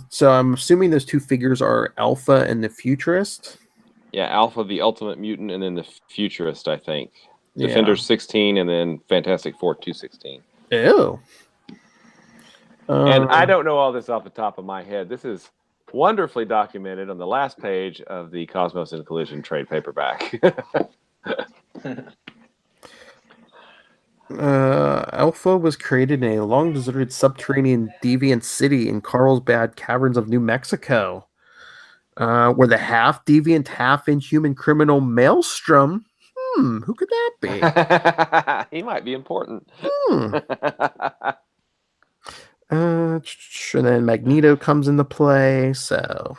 So I'm assuming those 2 figures are Alpha and the Futurist. Yeah, Alpha, the Ultimate Mutant, and then the Futurist, I think. Yeah. Defender 16, and then Fantastic Four 216. Ew. And I don't know all this off the top of my head. This is wonderfully documented on the last page of the Cosmos and Collision trade paperback. Alpha was created in a long-deserted subterranean deviant city in Carlsbad Caverns of New Mexico, where the half-deviant, half-inhuman criminal Maelstrom, who could that be? He might be important. And then Magneto comes into play, so...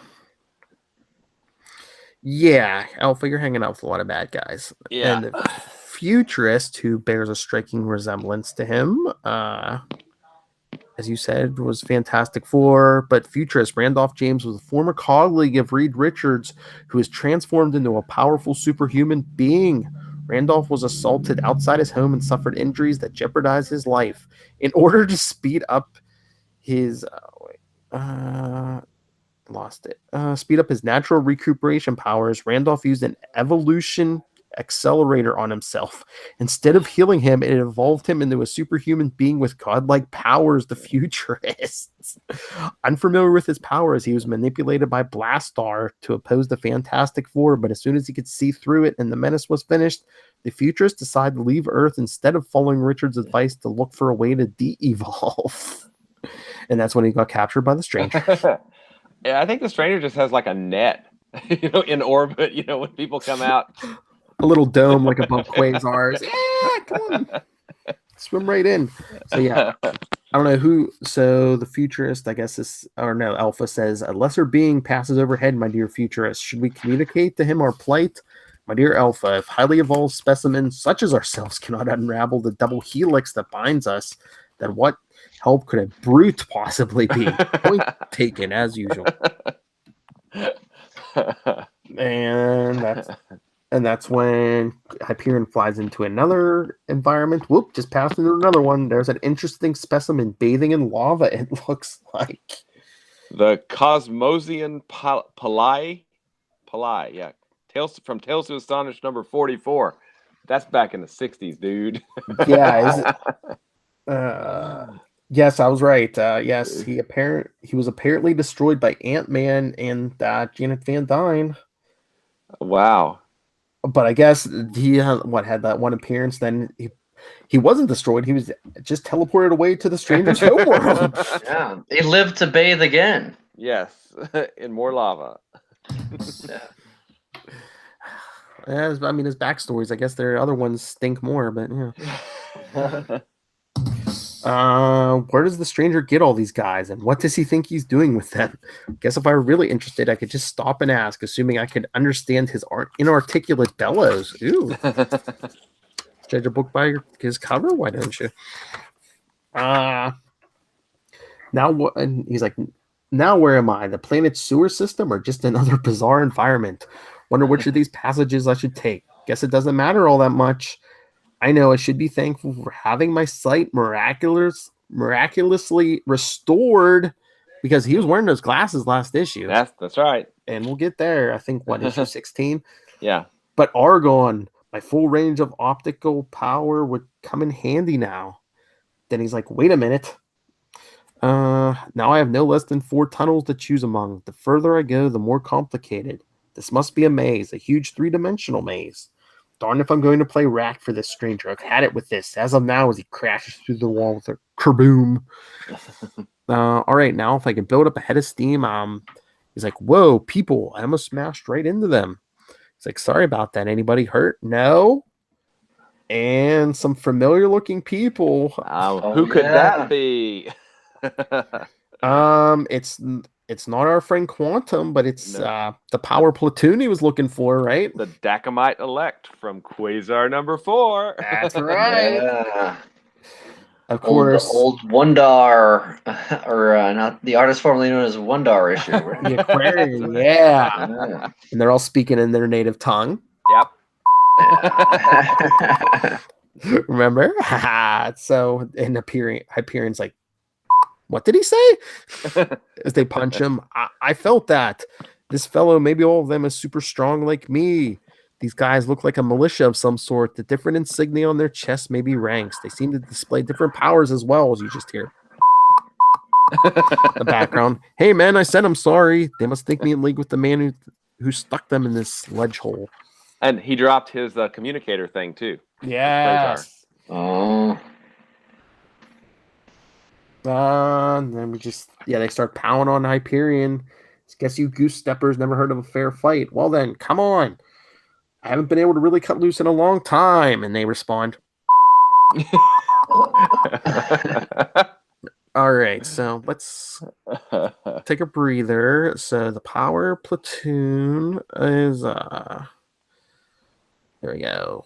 Yeah, Alpha, you're hanging out with a lot of bad guys. Yeah. And the Futurist, who bears a striking resemblance to him, as you said, was Fantastic Four. But Futurist Randolph James was a former colleague of Reed Richards, who was transformed into a powerful superhuman being. Randolph was assaulted outside his home and suffered injuries that jeopardized his life. In order to speed up his speed up his natural recuperation powers, Randolph used an evolution accelerator on himself. Instead of healing him, it evolved him into a superhuman being with godlike powers, the Futurists. Unfamiliar with his powers, he was manipulated by Blastar to oppose the Fantastic Four, but as soon as he could see through it and the menace was finished, the Futurists decided to leave Earth instead of following Richard's advice to look for a way to de-evolve. And that's when he got captured by the Stranger. Yeah, I think the Stranger just has like a net, in orbit, when people come out. A little dome like above Quasars. Yeah, come on. Swim right in. So yeah, I don't know who. So the Futurist, I guess Alpha says, a lesser being passes overhead, my dear Futurist. Should we communicate to him our plight? My dear Alpha, if highly evolved specimens such as ourselves cannot unravel the double helix that binds us, then what help could a brute possibly be? Point taken, as usual. And that's when Hyperion flies into another environment. Whoop, just passed into another one. There's an interesting specimen bathing in lava, it looks like. The Cosmosian Palai, yeah. Tales to Astonish number 44. That's back in the 60s, dude. Yeah. Yes, I was right. Yes, he was apparently destroyed by Ant-Man and Janet Van Dyne. Wow. But I guess he had that one appearance. Then He wasn't destroyed. He was just teleported away to the stranger's homeworld. Yeah, he lived to bathe again. Yes, in more lava. Yeah. Yeah, I mean, his backstories. I guess their other ones stink more, but yeah. Where does the stranger get all these guys, and what does he think he's doing with them? Guess if I were really interested, I could just stop and ask, assuming I could understand his inarticulate bellows. Ooh. Judge a book by his cover? Why don't you? Now what? And he's like, now where am I? The planet's sewer system, or just another bizarre environment? Wonder which of these passages I should take. Guess it doesn't matter all that much. I know I should be thankful for having my sight miraculously restored, because he was wearing those glasses last issue. That's right. And we'll get there. I think what, issue 16? Yeah. But Argon, my full range of optical power would come in handy now. Then he's like, wait a minute. Now I have no less than 4 tunnels to choose among. The further I go, the more complicated. This must be a maze, a huge 3-dimensional maze. Darn if I'm going to play rack for this stranger. I've had it with this. As of now, as he crashes through the wall with a kerboom. All right, now if I can build up a head of steam, he's like, whoa, people, I almost smashed right into them. He's like, sorry about that. Anybody hurt? No. And some familiar looking people. Who could that be? It's not our friend Quantum, but it's the power platoon he was looking for, right? The Dacamite Elect from Quasar number 4. That's right. Yeah. Of course. Old Wondar, or not the artist formerly known as Wondar issue. Right? The Aquarium, yeah. And they're all speaking in their native tongue. Yep. Remember? So, and Hyperion's like, what did he say? As they punch him. I felt that. This fellow, maybe all of them, is super strong like me. These guys look like a militia of some sort. The different insignia on their chests may be ranks. They seem to display different powers as well, as you just hear. The background. Hey, man, I said I'm sorry. They must think me in league with the man who stuck them in this ledge hole. And he dropped his communicator thing, too. Yes. Oh. And then they start pounding on Hyperion. Guess you goose steppers never heard of a fair fight. Well then, come on. I haven't been able to really cut loose in a long time. And they respond. All right, so let's take a breather. So the power platoon is there we go.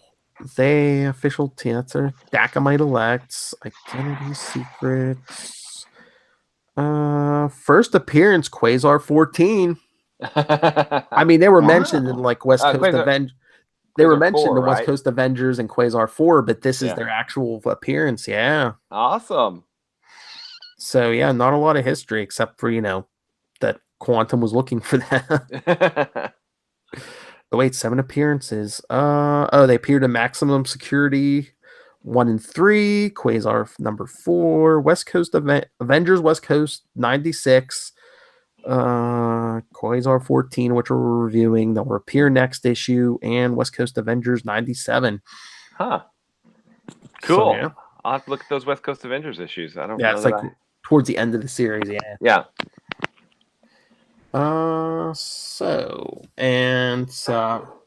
They official answer. Dacamite elects. Identity secrets. First appearance, Quasar 14. I mean, they were mentioned in like West Coast Avengers. They were mentioned 4, in West right? Coast Avengers and Quasar 4, but this is their actual appearance. Yeah. Awesome. So yeah, not a lot of history except for that Quantum was looking for that. Oh, wait, 7 appearances. They appeared in Maximum Security 1 and 3, Quasar number 4, West Coast Avengers West Coast 96, Quasar 14, which we're reviewing, that will appear next issue, and West Coast Avengers 97. Huh. Cool. So, yeah. I'll have to look at those West Coast Avengers issues. I don't know. Yeah, it's like towards the end of the series, yeah. Yeah.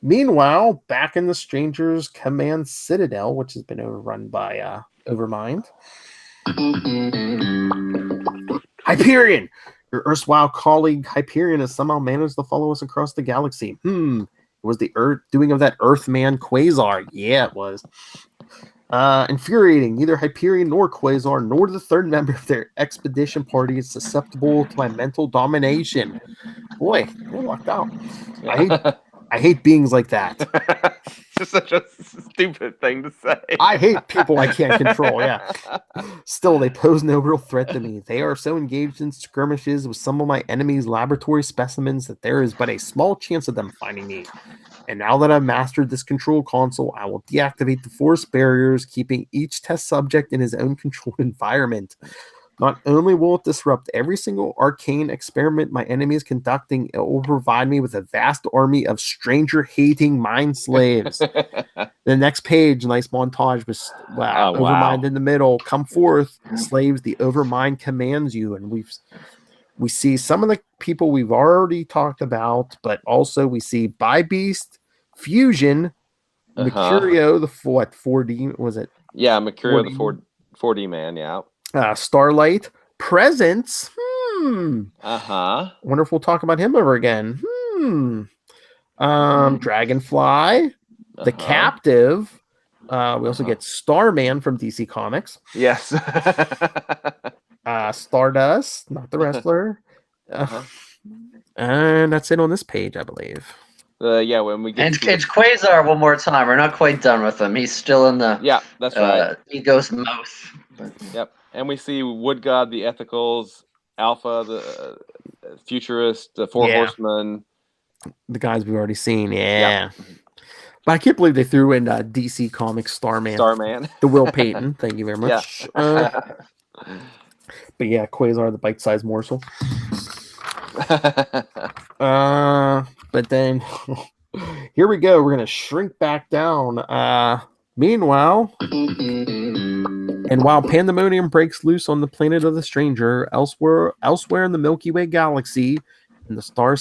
Meanwhile, back in the Stranger's Command Citadel, which has been overrun by Overmind. Hyperion! Your erstwhile colleague Hyperion has somehow managed to follow us across the galaxy. It was the doing of that Earthman Quasar. Yeah, it was. Infuriating. Neither Hyperion nor Quasar nor the third member of their expedition party is susceptible to my mental domination. Boy, they're locked out. I hate beings like that. It's just such a stupid thing to say. I hate people I can't control, yeah. Still, they pose no real threat to me. They are so engaged in skirmishes with some of my enemies' laboratory specimens that there is but a small chance of them finding me. And now that I've mastered this control console, I will deactivate the force barriers, keeping each test subject in his own controlled environment. Not only will it disrupt every single arcane experiment my enemy is conducting, it will provide me with a vast army of stranger-hating mind slaves. The next page, nice montage with Overmind in the middle. Come forth, slaves, the Overmind commands you. And we see some of the people we've already talked about, but also we see Beast, Fusion, Mercurio, the 4D, was it? Yeah, Mercurio, the 4D man, yeah. Starlight, Presence. Wonder if we'll talk about him ever again. Dragonfly, the Captive. We also get Starman from DC Comics. Yes. Stardust, not the wrestler. And that's it on this page, I believe. When we get it's Quasar one more time. We're not quite done with him. He's still in the that's right. Ego's mouth. Yep. And we see Wood God, the Ethicals, Alpha, the Futurist, the Four Horsemen. The guys we've already seen, But I can't believe they threw in DC Comics Starman. The Will Payton. Thank you very much. But yeah, Quasar, the bite-sized morsel. But then here we go. We're going to shrink back down. Meanwhile, and while pandemonium breaks loose on the planet of the stranger, elsewhere in the Milky Way galaxy, in the star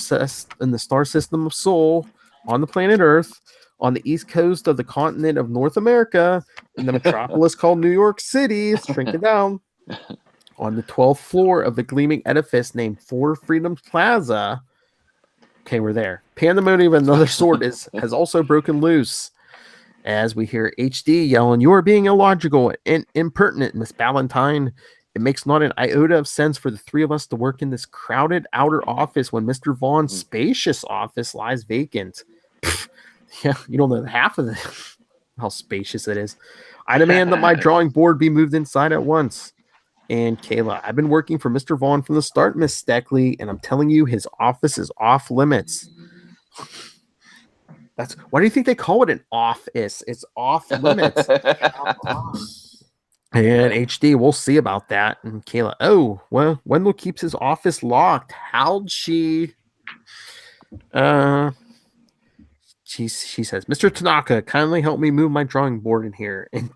system of Sol, on the planet Earth, on the east coast of the continent of North America, in the metropolis called New York City, shrinking down, on the 12th floor of the gleaming edifice named Four Freedoms Plaza. Okay, we're there. Pandemonium of another sort has also broken loose. As we hear HD yelling, "You are being illogical and impertinent, Miss Ballantyne. It makes not an iota of sense for the three of us to work in this crowded outer office when Mr. Vaughn's spacious office lies vacant." Yeah, you don't know half of how spacious it is. I demand that my drawing board be moved inside at once. And Kayla, I've been working for Mr. Vaughn from the start, Miss Steckley, and I'm telling you, his office is off limits. Why do you think they call it an office? It's off limits. And HD, we'll see about that. And Kayla, oh, well, Wendell keeps his office locked. How'd she? She says, Mr. Tanaka, kindly help me move my drawing board in here. And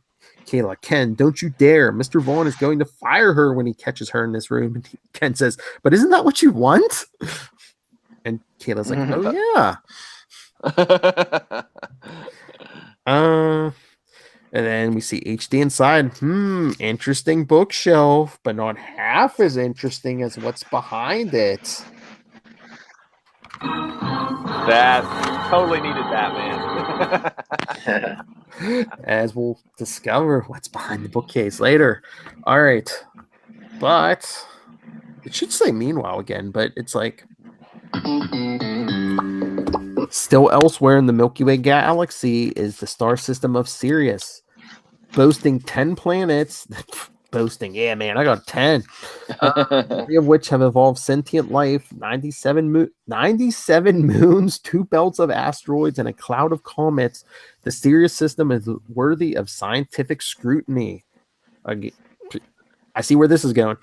Kayla, Ken, don't you dare. Mr. Vaughn is going to fire her when he catches her in this room. And Ken says, but isn't that what you want? And Kayla's like, oh, yeah. And then we see HD inside. Interesting bookshelf, but not half as interesting as what's behind it. That totally needed that, man. As we'll discover what's behind the bookcase later. All right. But it should say meanwhile again, but it's like still elsewhere in the Milky Way galaxy is the star system of Sirius, boasting 10 planets. Boasting, yeah, man, I got 10. 3 of which have evolved sentient life, 97 moons, 2 belts of asteroids, and a cloud of comets. The Sirius system is worthy of scientific scrutiny. I see where this is going.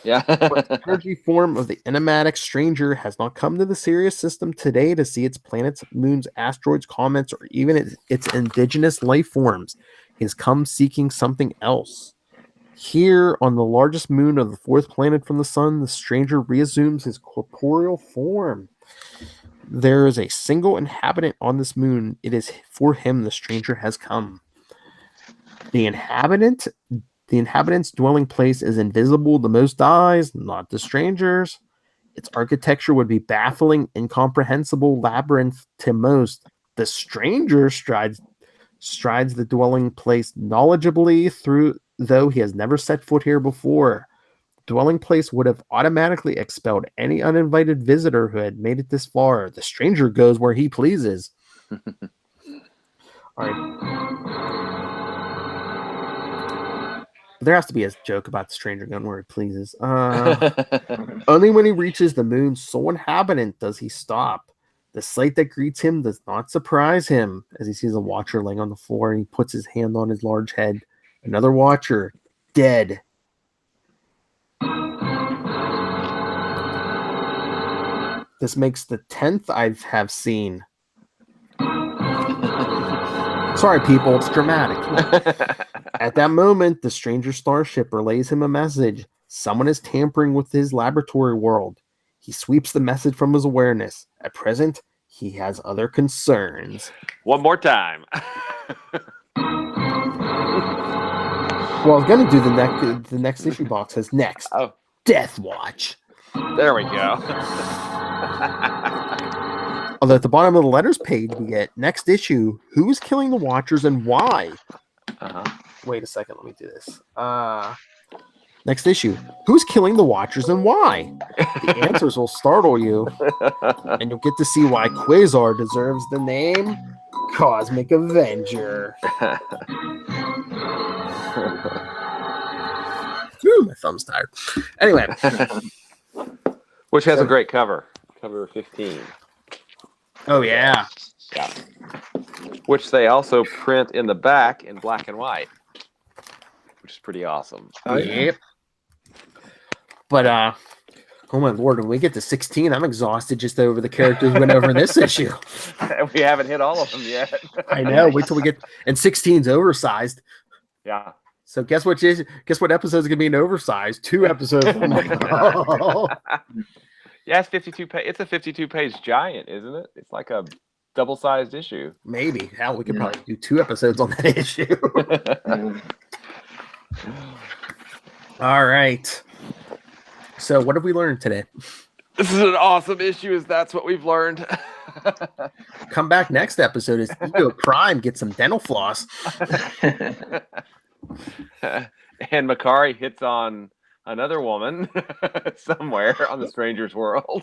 Yeah. But the energy form of the enigmatic stranger has not come to the Sirius system today to see its planets, moons, asteroids, comets, or even its indigenous life forms. He has come seeking something else. Here, on the largest moon of the 4th planet from the sun, the stranger reassumes his corporeal form. There is a single inhabitant on this moon. It is for him the stranger has come. The inhabitant's dwelling place is invisible to most eyes, not the stranger's. Its architecture would be baffling, incomprehensible labyrinth to most. The stranger strides the dwelling place knowledgeably through, though he has never set foot here before. The dwelling place would have automatically expelled any uninvited visitor who had made it this far. The stranger goes where he pleases. All right. There has to be a joke about the stranger going where he pleases. Only when he reaches the moon's sole inhabitant does he stop. The sight that greets him does not surprise him as he sees a watcher laying on the floor and he puts his hand on his large head. Another watcher, dead. This makes the 10th I have seen. Sorry, people, it's dramatic. At that moment, the stranger starship relays him a message. Someone is tampering with his laboratory world. He sweeps the message from his awareness. At present, he has other concerns. One more time. Well, I was going to do the next issue box says next. Oh, Death Watch. there we go. Although at the bottom of the letters page, we get next issue, who's killing the Watchers and why? Wait a second, let me do this. Next issue, who's killing the Watchers and why? The answers will startle you, and you'll get to see why Quasar deserves the name Cosmic Avenger. Whew, my thumb's tired. Anyway. Which has a great cover. Cover 15. Oh, yeah. Yeah. Which they also print in the back in black and white. Which is pretty awesome. Oh, yeah. Yep. But, oh my lord, when we get to 16, I'm exhausted just over the characters we went over in this issue. We haven't hit all of them yet. I know. Wait till we get, and 16's oversized. Yeah. So guess what episode's gonna be an oversized? 2 episodes. Yeah, it's 52 page. It's a 52-page giant, isn't it? It's like a double-sized issue. Maybe. Hell, we could probably do 2 episodes on that issue. All right. So what have we learned today? This is an awesome issue, as that's what we've learned. Come back next episode as Ego Prime gets some dental floss. And Makari hits on another woman somewhere on the stranger's world.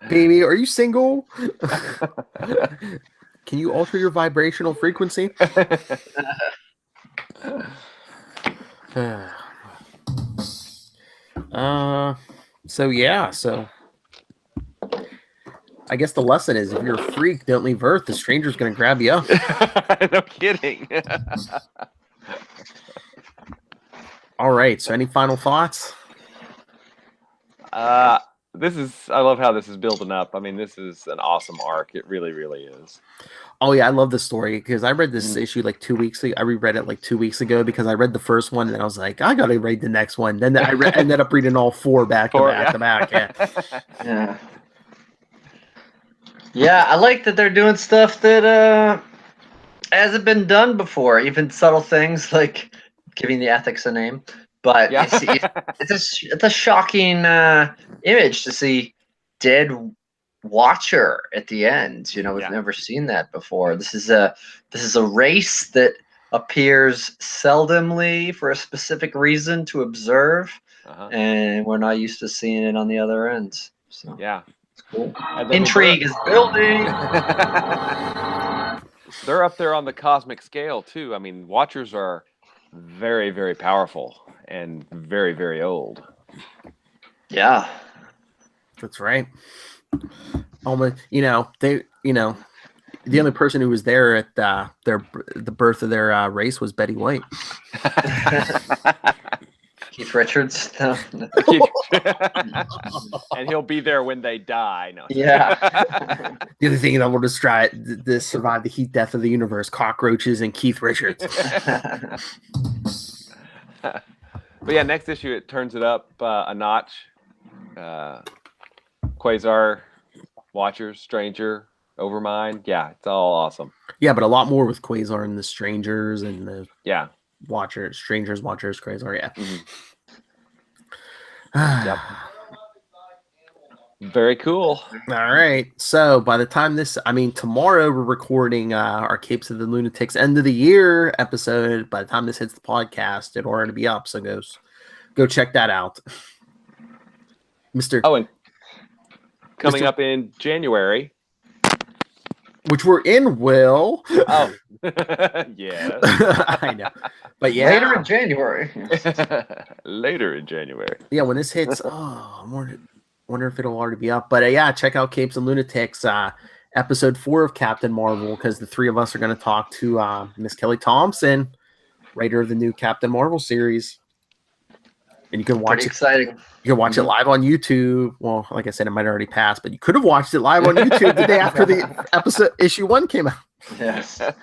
Baby, are you single? Can you alter your vibrational frequency? So I guess the lesson is if you're a freak, don't leave Earth. The stranger's going to grab you up. No kidding. All right. So any final thoughts? I love how this is building up. I mean, this is an awesome arc. It really, really is. Oh yeah, I love this story because I read this issue like 2 weeks ago. I reread it like 2 weeks ago because I read the first one and I was like, I gotta read the next one. Then I ended up reading all 4 back to back. Yeah. Yeah, I like that they're doing stuff that hasn't been done before. Even subtle things like giving the ethics a name. But Yeah. it's a shocking image to see dead Watcher at the end. You know, we've never seen that before. This is a race that appears seldomly for a specific reason to observe, and we're not used to seeing it on the other end. So Yeah. it's cool. Intrigue is building. They're up there on the cosmic scale too. I mean, Watchers are very, very powerful and very, very old. Yeah. That's right. Almost, the only person who was there at the birth of their race was Betty White. Keith Richards. No. And he'll be there when they die. No. Yeah. The other thing that will survive the heat death of the universe: cockroaches and Keith Richards. But yeah, next issue it turns it up a notch. Quasar, Watchers, Stranger, Overmind. Yeah, it's all awesome. Yeah, but a lot more with Quasar and the Strangers and the Strangers, Watchers, Quasar. Yeah. Mm-hmm. Yep. Very cool. All right. So by the time tomorrow we're recording our Capes of the Lunatics end of the year episode. By the time this hits the podcast, it'll already be up. So go check that out. And coming up in January. Which we're in, Will. Oh. Yeah. I know. But yeah. Later in January. Later in January. Yeah, when this hits, I'm wonder if it'll already be up. But yeah, check out Capes and Lunatics, episode 4 of Captain Marvel, because the 3 of us are going to talk to Miss Kelly Thompson, writer of the new Captain Marvel series. And you can watch Pretty it. exciting. You can watch it live on YouTube. Well, like I said, it might already pass, but you could have watched it live on YouTube the day after the episode issue 1 came out. Yes. So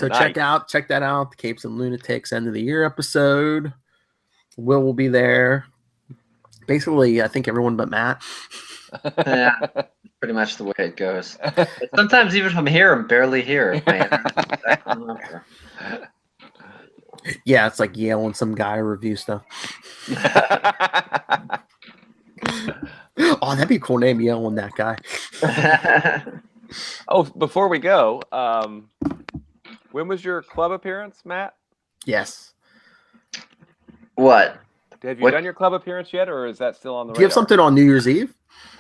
nice. check that out. The Capes and Lunatics end of the year episode. Will be there. Basically, I think everyone but Matt. Yeah, pretty much the way it goes. But sometimes even from here, I'm barely here. Yeah, it's like Yale and some guy review stuff. Oh, that'd be a cool name, Yale and that guy. Oh, before we go, when was your club appearance, Matt? Yes. What? Have you done your club appearance yet, or is that still on the radar? Do you have something on New Year's Eve?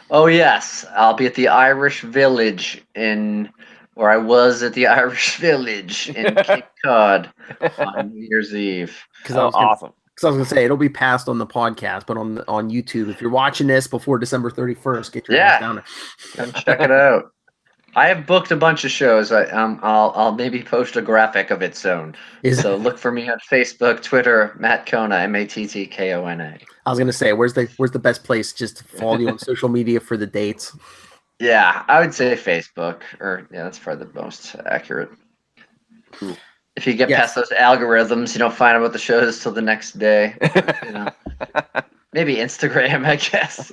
Oh, yes. I'll be at the Irish Village where I was at the Irish Village in Cape Cod on New Year's Eve. Awesome. Because I was going to say, it'll be passed on the podcast, but on YouTube, if you're watching this before December 31st, get your ass down there. Come check it out. I have booked a bunch of shows. I'll maybe post a graphic of it soon. So look for me on Facebook, Twitter, Matt Kona, MattKona. I was going to say, where's the best place just to follow you on social media for the dates? Yeah, I would say Facebook, that's probably the most accurate. Cool. If you get past those algorithms, you don't find out about the shows till the next day. Maybe Instagram, I guess.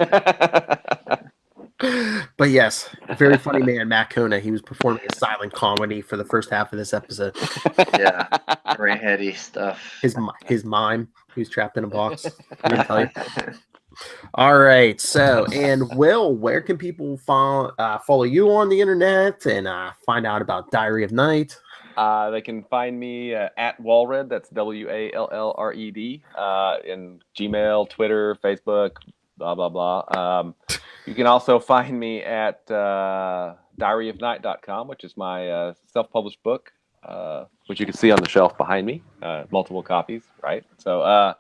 But yes, very funny man, Matt Kona. He was performing a silent comedy for the first half of this episode. Yeah, very heady stuff. His mime. He was trapped in a box. Let me tell you. All right. So, and Will, where can people follow you on the internet and find out about Diary of Night? They can find me at Wallred. That's WALLRED in Gmail, Twitter, Facebook, blah blah blah. You can also find me at diaryofnight.com, which is my self-published book, which you can see on the shelf behind me, multiple copies, right? So,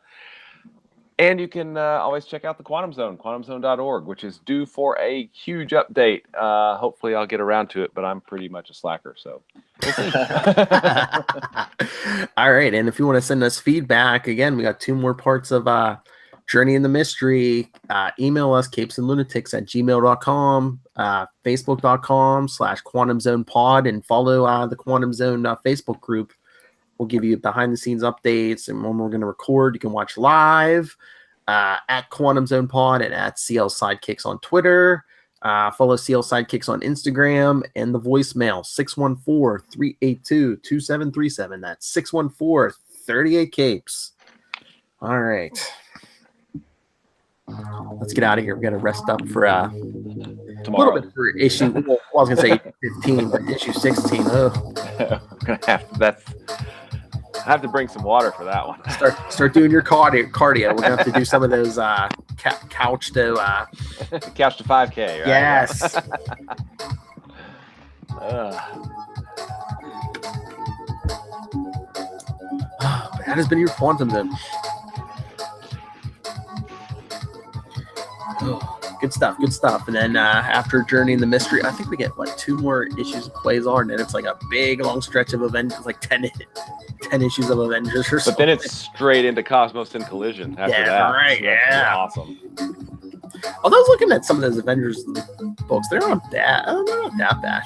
and you can always check out the Quantum Zone, quantumzone.org, which is due for a huge update. Hopefully I'll get around to it, but I'm pretty much a slacker, so we'll see. All right, and if you want to send us feedback, again, we got 2 more parts of Journey in the Mystery. Email us, capesandlunatics@gmail.com, facebook.com/quantumzonepod, and follow the Quantum Zone Facebook group. We'll give you behind the scenes updates and when we're going to record. You can watch live at Quantum Zone Pod and at CL Sidekicks on Twitter. Follow CL Sidekicks on Instagram, and the voicemail 614-382-2737. That's 614-38-CAPES. All right. Let's get out of here. We got to rest up for a little bit for issue. Well, I was going to say 15, but issue 16. I have to bring some water for that one. Start doing your cardio. We're gonna have to do some of those couch to 5K. Right? Yes. That has been your Quantum Zone. Good stuff. And then after Journey in the Mystery, I think we get 2 more issues of Quasar, and then it's like a big long stretch of Avengers, like 10 issues of Avengers or something. But then it's straight into Cosmos and Collision after that. Right. So yeah. Awesome. Although I was looking at some of those Avengers books, they're not bad. They're not that bad.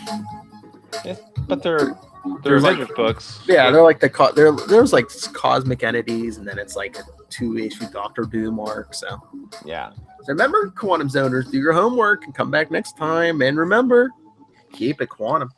Yeah, but they're There's Avengers books. Yeah, they're like there's like cosmic entities, and then it's like a 2-issue Doctor Doom arc. So yeah. So remember, Quantum Zoners, do your homework and come back next time. And remember, keep it quantum.